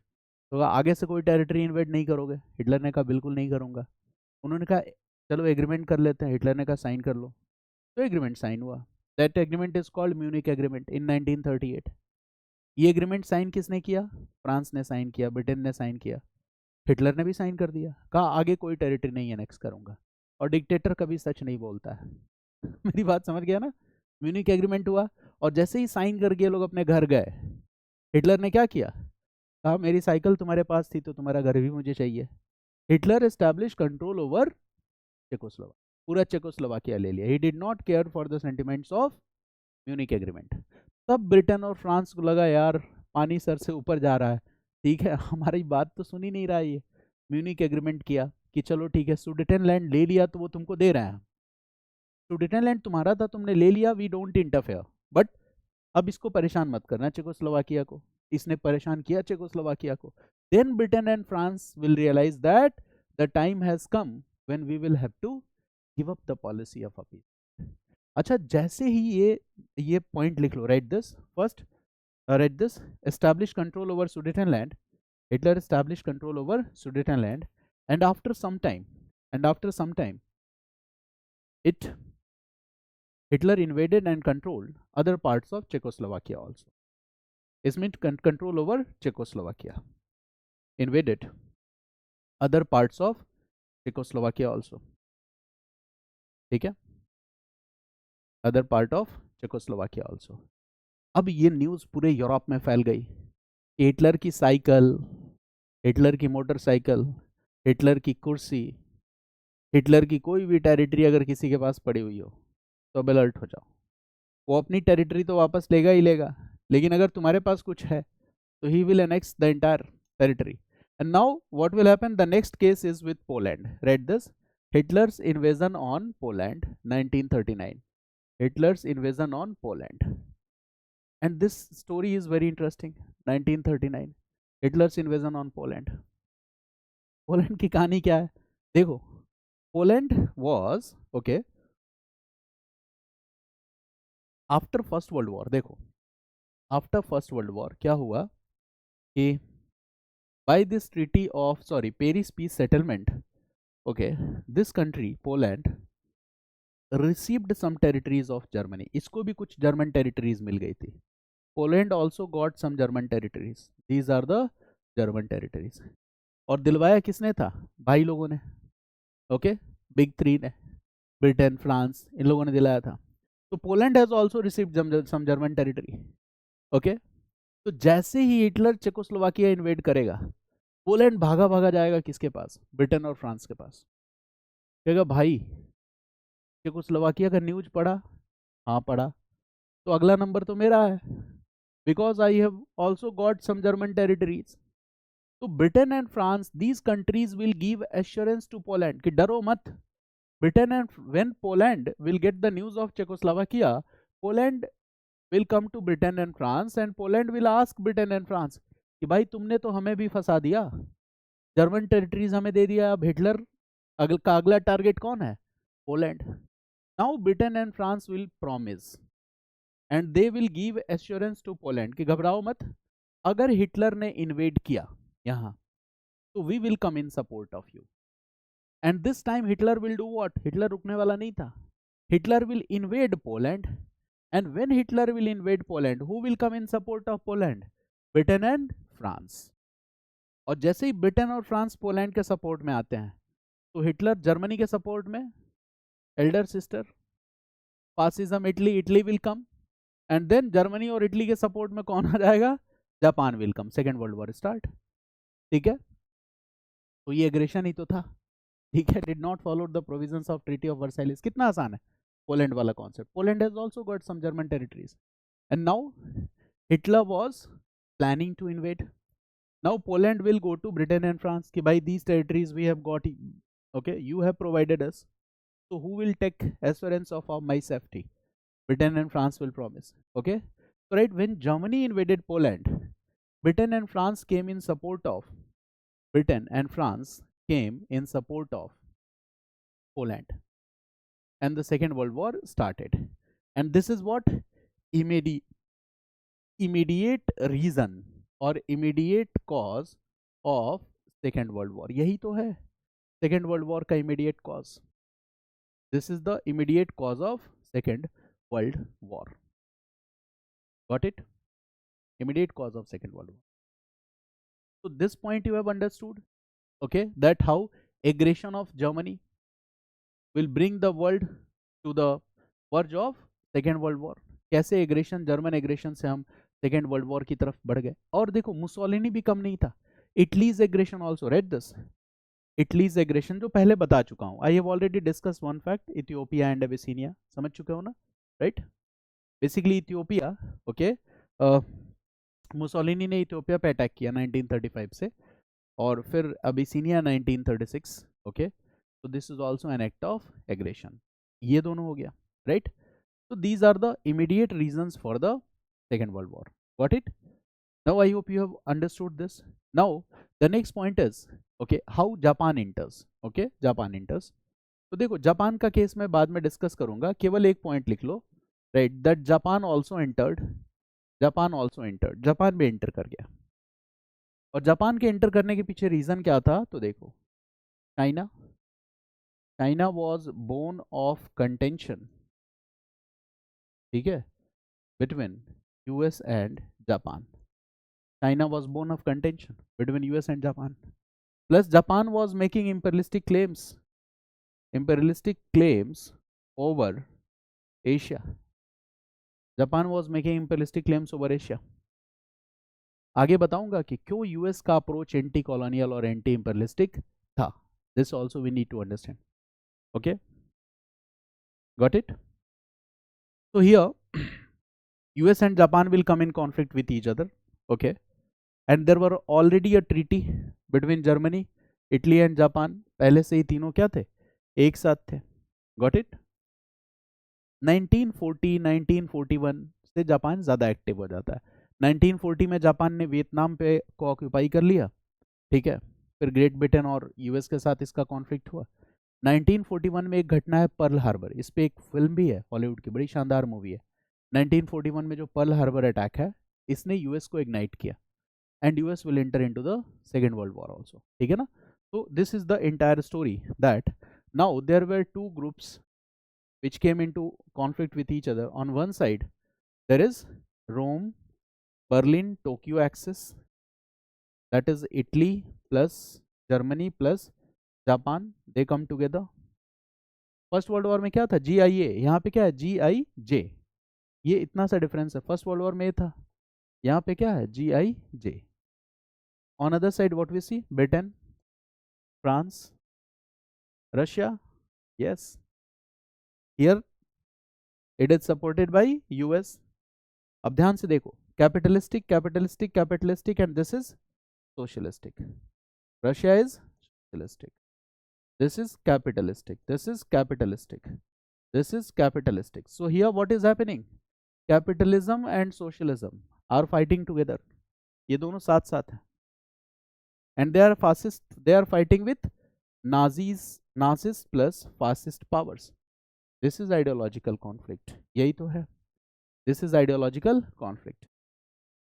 तो आगे से कोई टेरिटरी इन्वेड नहीं करोगे? हिटलर ने कहा बिल्कुल नहीं करूँगा. उन्होंने कहा चलो एग्रीमेंट कर लेते हैं. हिटलर ने कहा साइन कर लो. तो एग्रीमेंट साइन हुआ. That agreement is called Munich agreement in 1938. ये एग्रीमेंट साइन किसने किया? फ्रांस ने साइन किया, ब्रिटेन ने साइन किया, हिटलर ने भी साइन कर दिया. कहा आगे कोई टेरिटरी नहीं एनेक्स करूंगा. और डिक्टेटर कभी सच नहीं बोलता है. मेरी बात समझ गया ना? म्यूनिक एग्रीमेंट हुआ और जैसे ही साइन करके लोग अपने घर गए, हिटलर ने क्या किया? कहा मेरी साइकिल तुम्हारे पास थी तो तुम्हारा घर भी मुझे चाहिए. Hitler establish control over Czechoslovakia. पूरा चेकोस्लोवाकिया ले लिया. He did not care for the sentiments of Munich agreement. तब ब्रिटेन और फ्रांस को लगा यार पानी सर से ऊपर जा रहा है, ठीक है हमारी बात तो सुन ही नहीं रहा है ये. म्यूनिक एग्रीमेंट किया कि चलो ठीक है सुडेटनलैंड ले लिया तो वो तुमको दे रहे हैं. सुडेटनलैंड तुम्हारा था, तुमने ले लिया, वी डोंट इंटरफेयर, बट अब इसको परेशान मत करना चेकोस्लोवाकिया को. इसने परेशान किया चेकोस्लोवाकिया को. Then Britain and France will realise that the time has come when we will have to give up the policy of appeal. अच्छा, जैसे ही ये पॉइंट लिख लो, write this first, write this, establish control over Sudetenland. Hitler establish control over Sudetenland and after some time it Hitler invaded and controlled other parts of Czechoslovakia also. It meant control over Czechoslovakia, invaded other parts of Czechoslovakia also. ठीक है, other part of Czechoslovakia also. अब ये news पूरे Europe में फैल गई. Hitler की cycle, Hitler की मोटरसाइकिल, हिटलर की कुर्सी, हिटलर की कोई भी टेरिटरी अगर किसी के पास पड़ी हुई हो तो अब अलर्ट हो जाओ. वो अपनी टेरिटरी तो वापस लेगा ही लेगा, लेकिन अगर तुम्हारे पास कुछ है तो he will annex the entire territory. And now what will happen? The next case is with Poland. Right this, Hitler's invasion on Poland 1939. Hitler's invasion on Poland. And this story is very interesting. 1939, Hitler's invasion on Poland. Poland की कहानी क्या है? देखो, Poland was okay after first world war. देखो, after first world war क्या हुआ कि by this treaty of Paris peace settlement, okay, this country Poland received some territories of Germany. इसको भी कुछ जर्मन टेरिटरीज मिल गई थी. Poland also got some German territories. These are the German territories. और दिलवाया किसने था? भाई लोगों ने. ओके, बिग थ्री ने, ब्रिटेन, फ्रांस, इन लोगों ने दिलाया था. तो Poland has also received some German territory. Okay, तो जैसे ही हिटलर चेकोस्लोवाकिया इन्वेड करेगा, पोलैंड भागा भागा जाएगा किसके पास? ब्रिटेन और फ्रांस के पास. कहेगा भाई चेकोस्लोवाकिया का न्यूज पढ़ा? हाँ पढ़ा. तो अगला नंबर तो मेरा है, because I have also got some German territories. तो Britain and France, these countries will give assurance to Poland कि डरो मत. Britain and when Poland will get the news of Czechoslovakia, Poland will come to Britain and France and Poland will ask Britain and France कि भाई तुमने तो हमें भी फंसा दिया, जर्मन टेरिटरीज हमें दे दिया, अब हिटलर का अगला टारगेट कौन है? Poland. Now Britain and France will promise and they will give assurance to Poland कि घबराओ मत, अगर हिटलर ने इन्वेड किया यहाँ तो we will come in support of you. And this time Hitler will do what, Hitler रुकने वाला नहीं था, Hitler will invade Poland. And when Hitler will invade Poland, who will come in support of Poland? Britain and France. और जैसे ही Britain और France Poland के support में आते हैं तो हिटलर जर्मनी के सपोर्ट में, elder sister fascism Italy, Italy will come, and then Germany और इटली के सपोर्ट में कौन आ जाएगा? Japan will come, second world war start. ठीक है, तो ये एग्रेशन ही तो था। ठीक है, did not follow the provisions of treaty of Versailles. कितना आसान है पोलैंड वाला concept. Poland has also got some German territories and now Hitler was planning to invade. Now Poland will go to Britain and France कि भाई these territories we have got, okay you have provided us, so who will take assurance of my safety? Britain and France will promise. Okay, so right, when Germany invaded Poland, Britain and France came in support of Poland, and the Second World War started. And this is what immediate reason or immediate cause of Second World War. यही तो है Second World War का immediate cause. This is the immediate cause of Second World War. Got it? Immediate cause of Second World War. So this point you have understood, okay, that how aggression of Germany will bring the world to the verge of Second World War. कैसे aggression, German aggression से हम second world war की तरफ बढ़ गए। और देखो Mussolini भी कम नहीं था, Italy's aggression also, read this, Italy's aggression जो पहले बता चुका हूं। I have already discuss one fact, Ethiopia and Abyssinia, समझ चुके हो ना, right. Basically Ethiopia, okay, Mussolini ने इथियोपिया पे अटैक किया 1935 से, और फिर अबिसिनिया 1936, ओके, तो this is also an act of aggression. ये दोनों हो गया, right. So these are the immediate reasons for the Second World War. Got it? Now I hope you have understood this. Now the next point is, okay, how Japan enters. Okay, Japan enters. तो देखो Japan का case मैं बाद में discuss करूंगा, केवल एक point लिख लो, right, that Japan also entered, Japan also entered, Japan भी एंटर कर गया। और जापान के एंटर करने के पीछे रीजन क्या था? तो देखो China, China was born of contention, ठीक है, between US and Japan. China was born of contention between US and Japan. Plus Japan was making imperialistic claims over Asia. Japan was making imperialistic claims over Asia. आगे बताऊंगा कि क्यों US का approach anti colonial और anti imperialistic था. This also we need to understand. Okay, got it? So here US and Japan will come in conflict with each other, okay, and there were already a treaty between Germany, Italy and Japan. पहले से ही तीनों क्या थे? एक साथ थे. Got it? 1940 1941 से Japan ज़्यादा एक्टिव हो जाता है. 1940 में जापान ने वियतनाम पे को ऑक्यूपाई कर लिया, ठीक है, फिर ग्रेट ब्रिटेन और यूएस के साथ इसका कॉन्फ्लिक्ट हुआ. 1941 में एक घटना है पर्ल हार्बर, इस पे एक फिल्म भी है हॉलीवुड की, बड़ी शानदार मूवी है. 1941 में जो पर्ल हार्बर अटैक है, इसने यूएस को इग्नाइट किया, and US will enter into the second world war also. ठीक है ना? तो this is the entire story, that now there were two groups which came into conflict with each other. On one side there is Rome, Berlin, Tokyo axis, that is Italy plus Germany plus Japan, they come together. First world war में क्या था? GIA, यहाँ पे क्या है? GIJ. ये इतना सा डिफरेंस है. फर्स्ट वर्ल्ड वॉर में ये था, यहाँ पे क्या है? GIJ. On other side what we see? Britain, France, Russia. Yes, here it is supported by US. अब ध्यान से देखो, capitalistic capitalistic capitalistic, and this is socialistic. Russia is socialistic, this is capitalistic, this is capitalistic, this is capitalistic. So here what is happening? Capitalism and socialism are fighting together. ये दोनों साथ साथ हैं, and they are fascist, they are fighting with Nazis plus fascist powers. This is ideological conflict. यही तो है. This is ideological conflict,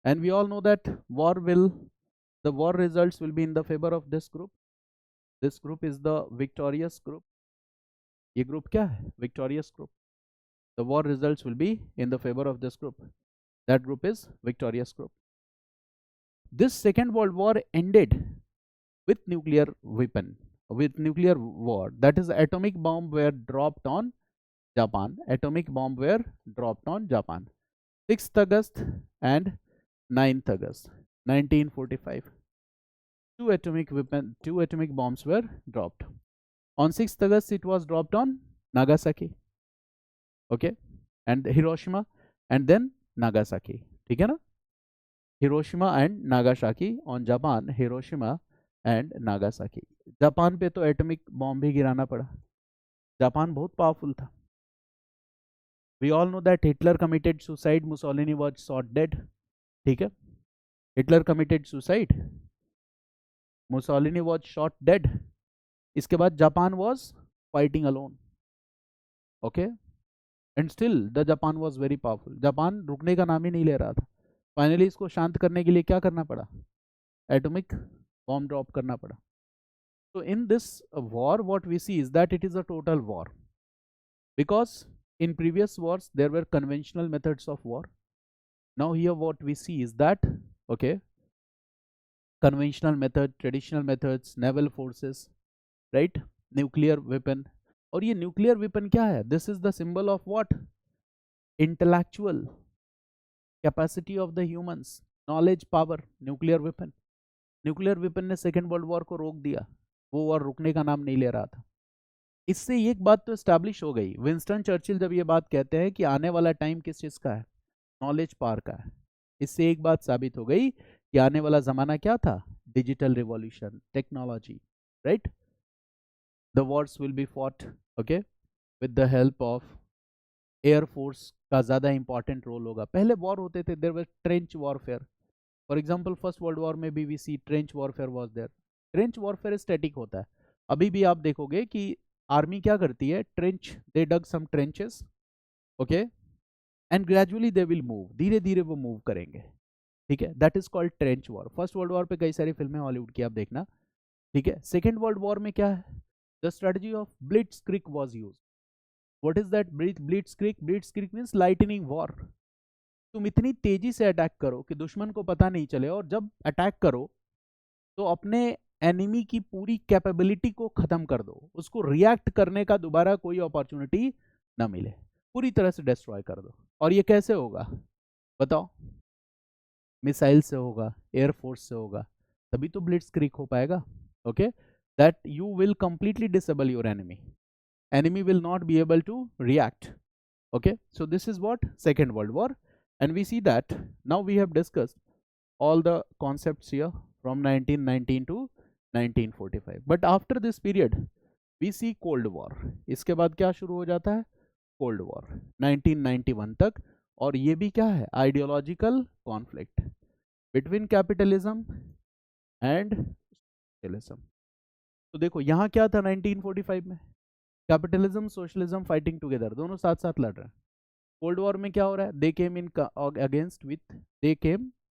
and we all know that the war results will be in the favor of this group. This group is the victorious group. ये group क्या है? Victorious group. The war results will be in the favor of this group. That group is victorious group. This Second World War ended with nuclear weapon, with nuclear war. That is, atomic bomb were dropped on Japan. Atomic bomb were dropped on Japan. 6th August and 9th August 1945. Two atomic bombs were dropped. On 6th August, it was dropped on Nagasaki. Okay, and Hiroshima, and then Nagasaki. ठीक है ना? Hiroshima and Nagasaki on Japan. Hiroshima and Nagasaki. Japan पे तो atomic bomb भी गिराना पड़ा. Japan बहुत powerful था. We all know that Hitler committed suicide. Mussolini was shot dead. ठीक है? Hitler committed suicide. Mussolini was shot dead. इसके बाद Japan was fighting alone. Okay, and still the Japan was very powerful. Japan रुकने का नाम ही नहीं ले रहा था. फाइनली इसको शांत करने के लिए क्या करना पड़ा? एटॉमिक बॉम्ब ड्रॉप करना पड़ा. So in this war, what we see is that it is a total war, because in previous wars there were conventional methods of war. Now here what we see is that, okay, conventional method, traditional methods, naval forces, right, nuclear weapon. और ये nuclear weapon क्या है? This is the symbol of what? Intellectual capacity of the humans, knowledge, power. Nuclear weapon. Nuclear weapon ने second world war को रोक दिया. वो war रुकने का नाम नहीं ले रहा था. इससे एक बात तो एस्टैब्लिश हो गई. विंस्टन चर्चिल जब ये बात कहते हैं कि आने वाला टाइम किस चीज का है? नॉलेज पावर का है. इससे एक बात साबित हो गई कि आने वाला जमाना क्या था? Digital revolution, technology, right. The wars will be fought, okay, with the help of air force का ज़्यादा important role होगा. पहले war होते थे, there was trench warfare. For example, first world war में भी we see trench warfare was there. Trench warfare static होता है. अभी भी आप देखोगे कि आर्मी क्या करती है? Trench, they dug some trenches, okay, and gradually they will move. धीरे धीरे वो मूव करेंगे. ठीक है, that is called trench war. First world war पे कई सारी फिल्में हॉलीवुड की आप देखना. ठीक है. सेकेंड वर्ल्ड वॉर में क्या है? The strategy of blitzkrieg was used. What is that blitzkrieg? Blitzkrieg means lightning war. तुम इतनी तेजी से अटैक करो कि दुश्मन को पता नहीं चले, और जब अटैक करो तो अपने एनिमी की पूरी कैपेबिलिटी को खत्म कर दो. उसको रिएक्ट करने का दोबारा कोई अपॉर्चुनिटी ना मिले. पूरी तरह से डिस्ट्रॉय कर दो. और ये कैसे होगा? बताओ. मिसाइल से होगा, एयरफोर्स से होगा, तभी तो ब्लिट्सक्रीग हो पाएगा. Okay, that you will completely disable your enemy. Enemy will not be able to react. Okay, so this is what Second World War, and we see that now we have discussed all the concepts here from 1919 to 1945. But after this period we see Cold War. इसके बाद क्या शुरू हो जाता है? Cold War 1991 तक. और ये भी क्या है? Ideological conflict between capitalism and socialism. तो देखो यहाँ क्या था 1945 में? कैपिटलिज्म, सोशलिज्म फाइटिंग टुगेदर, दोनों साथ साथ लड़ रहे हैं. कोल्ड वॉर में क्या हो रहा है? They came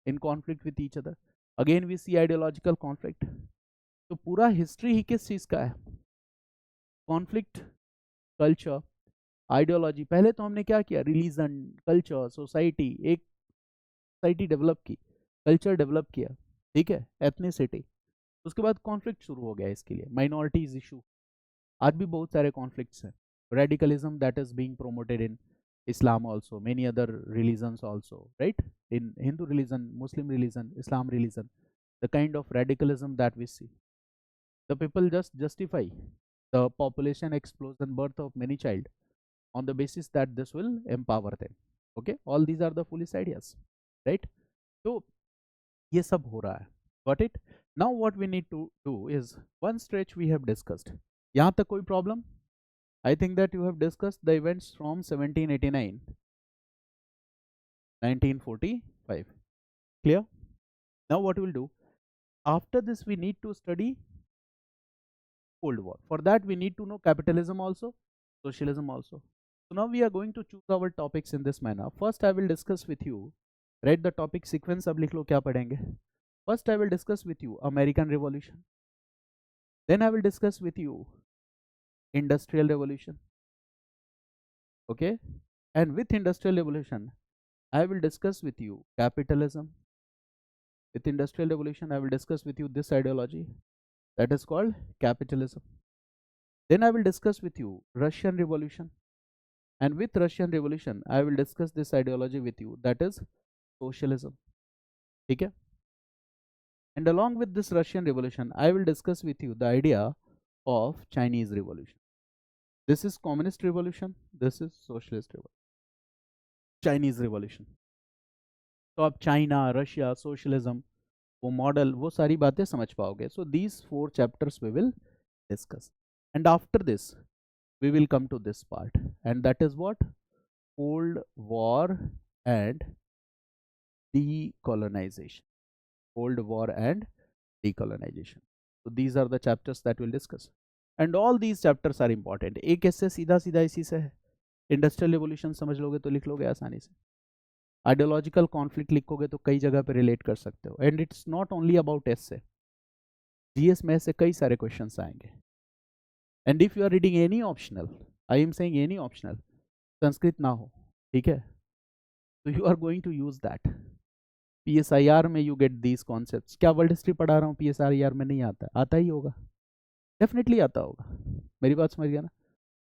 in conflict with each other. Again we see ideological conflict. तो पूरा हिस्ट्री ही किस चीज का है? Conflict, culture, ideology. पहले तो हमने क्या किया? रिलीजन, कल्चर, सोसाइटी, एक सोसाइटी डेवलप की, कल्चर डेवलप किया. ठीक है, एथनिसिटी. उसके बाद कॉन्फ्लिक्ट शुरू हो गया इसके लिए. Minorities issue. आज भी बहुत सारे कॉन्फ्लिक्ट्स हैं. Radicalism that is being promoted in Islam also, many other religions also, right? In Hindu religion, Muslim religion, Islam religion, the kind of radicalism that we see, the people just justify the population explosion, birth of many child, on the basis that this will empower them. Okay, all these are the foolish ideas, right? So ये सब हो रहा है. Got it? Now what we need to do is, one stretch we have discussed. यहाँ तक कोई problem? I think that you have discussed the events from 1789, 1945. Clear? Now what we'll do, after this we need to study Cold War. For that we need to know capitalism also, socialism also. So now we are going to choose our topics in this manner. First I will discuss with you, write the topic sequence, अब लिख लो क्या पढ़ेंगे. First I will discuss with you American Revolution, then I will discuss with you Industrial Revolution, okay, and with Industrial Revolution I will discuss with you capitalism. With Industrial Revolution I will discuss with you this ideology that is called capitalism. Then I will discuss with you Russian Revolution, and with Russian Revolution I will discuss this ideology with you that is socialism. ठीक है. And along with this Russian Revolution I will discuss with you the idea of Chinese Revolution. This is Communist Revolution, this is Socialist Revolution, Chinese Revolution. तो आप China, Russia, socialism, वो model, वो सारी बातें समझ पाओगे. So these 4 chapters we will discuss, and after this we will come to this part, and that is what? Cold War and decolonization. Cold War and decolonization. So these are the chapters that we'll discuss, and all these chapters are important. एक ऐसे सीधा सीधा इसी से है. Industrial revolution समझ लोगे तो लिख लोगे आसानी से. आइडियोलॉजिकल कॉन्फ्लिक्ट लिखोगे तो कई जगह पे रिलेट कर सकते हो, and it's not only about essay. GS में ऐसे कई सारे क्वेश्चंस आएंगे. And if you are reading any optional, I am saying any optional, Sanskrit ना हो, ठीक है, so you are going to use that. PSIR में you get these concepts. क्या वर्ल्ड हिस्ट्री पढ़ा रहा हूँ PSIR में नहीं आता? आता ही होगा, डेफिनेटली आता होगा. मेरी बात समझ गया ना.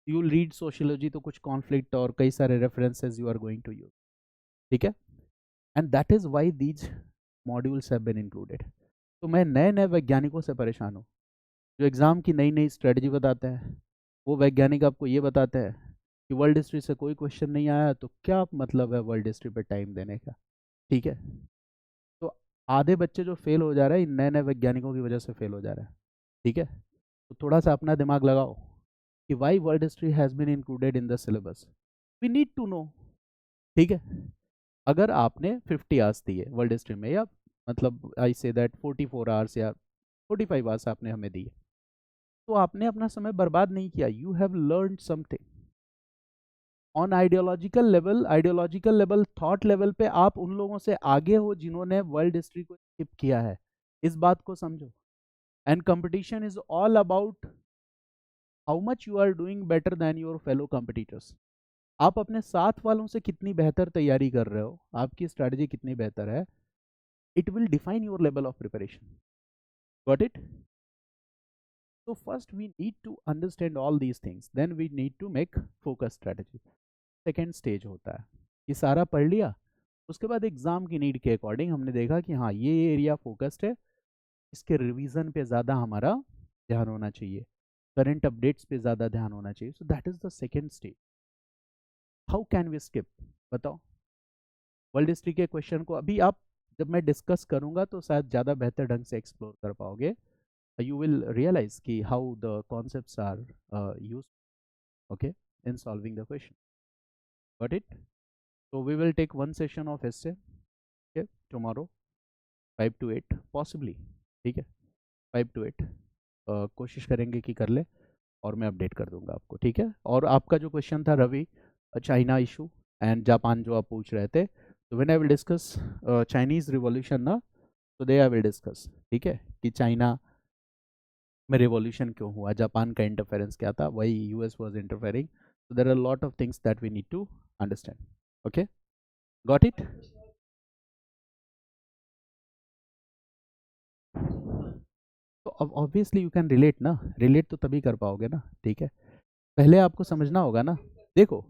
यू विल रीड सोशियोलॉजी तो कुछ कॉन्फ्लिक्ट और कई सारे references you are going to use, ठीक है. And that is why these modules have been included. तो मैं नए नए वैज्ञानिकों से परेशान हूँ जो एग्ज़ाम की नई नई स्ट्रेटजी बताते हैं. वो वैज्ञानिक आपको ये बताते हैं कि वर्ल्ड हिस्ट्री से कोई क्वेश्चन नहीं आया तो क्या मतलब है वर्ल्ड हिस्ट्री पे टाइम देने का, ठीक है. तो आधे बच्चे जो फेल हो जा रहे हैं इन नए नए वैज्ञानिकों की वजह से फेल हो जा रहे हैं, ठीक है. तो थोड़ा सा अपना दिमाग लगाओ कि why world history has been included in the syllabus. We need to know, ठीक है. अगर आपने 50 आवर्स दिए वर्ल्ड हिस्ट्री में, या मतलब आई से दैट 44 आवर्स या 45 आवर्स आपने हमें दिए, तो आपने अपना समय बर्बाद नहीं किया. You have learn something on ideological level, thought level पे आप उन लोगों से आगे हो जिन्होंने वर्ल्ड हिस्ट्री को स्किप किया है. इस बात को समझो. And competition is all about how much you are doing better than your fellow competitors. आप अपने साथ वालों से कितनी बेहतर तैयारी कर रहे हो, आपकी स्ट्रैटेजी कितनी बेहतर है, it will define your level of preparation. Got it? So first we need to understand all these things, then we need to make focus strategy. Second stage होता है कि सारा पढ़ लिया, उसके बाद एग्जाम की नीड के अकॉर्डिंग हमने देखा कि हाँ ये एरिया फोकस्ड है, इसके रिवीजन पे ज़्यादा हमारा ध्यान होना चाहिए, करंट अपडेट्स पे ज़्यादा ध्यान होना चाहिए. So that is the second stage. How can we skip? बताओ. वर्ल्ड हिस्ट्री के क्वेश्चन को अभी आप, जब मैं डिस्कस करूँगा तो शायद ज़्यादा बेहतर ढंग से एक्सप्लोर कर पाओगे. You will realize ki how the concepts are used, okay, in solving the question. Got it? So we will take one session of essay, okay, tomorrow 5 to 8 possibly, ठीक है, 5 to 8 कोशिश करेंगे कि कर ले और मैं अपडेट कर दूंगा आपको, ठीक है. और आपका जो क्वेश्चन था Ravi, China issue and Japan जो आप पूछ रहे थे, तो when I will discuss Chinese revolution ना, तो दे आई विल डिस्कस, ठीक है, कि चाइना में रिवॉल्यूशन क्यों हुआ, जापान का इंटरफेरेंस क्या था, वही US was interfering. So there are lot of things that we need to understand. Okay, got it? तो अब ऑब्वियसली यू कैन रिलेट ना, रिलेट तो तभी कर पाओगे ना, ठीक है. पहले आपको समझना होगा ना. देखो,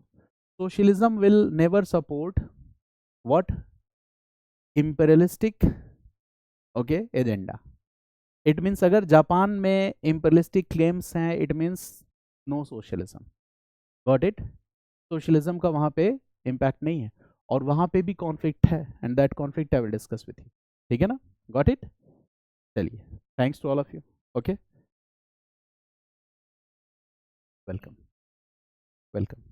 socialism will never support what? Imperialistic, okay, agenda. It means अगर जापान में इंपीरियलिस्टिक क्लेम्स हैं, it means no socialism. Got it? Socialism का वहाँ पे इम्पैक्ट नहीं है, और वहाँ पे भी कॉन्फ्लिक्ट है, and that conflict I will discuss with you, ठीक है ना. Got it? चलिए, thanks to all of you. Okay, welcome welcome.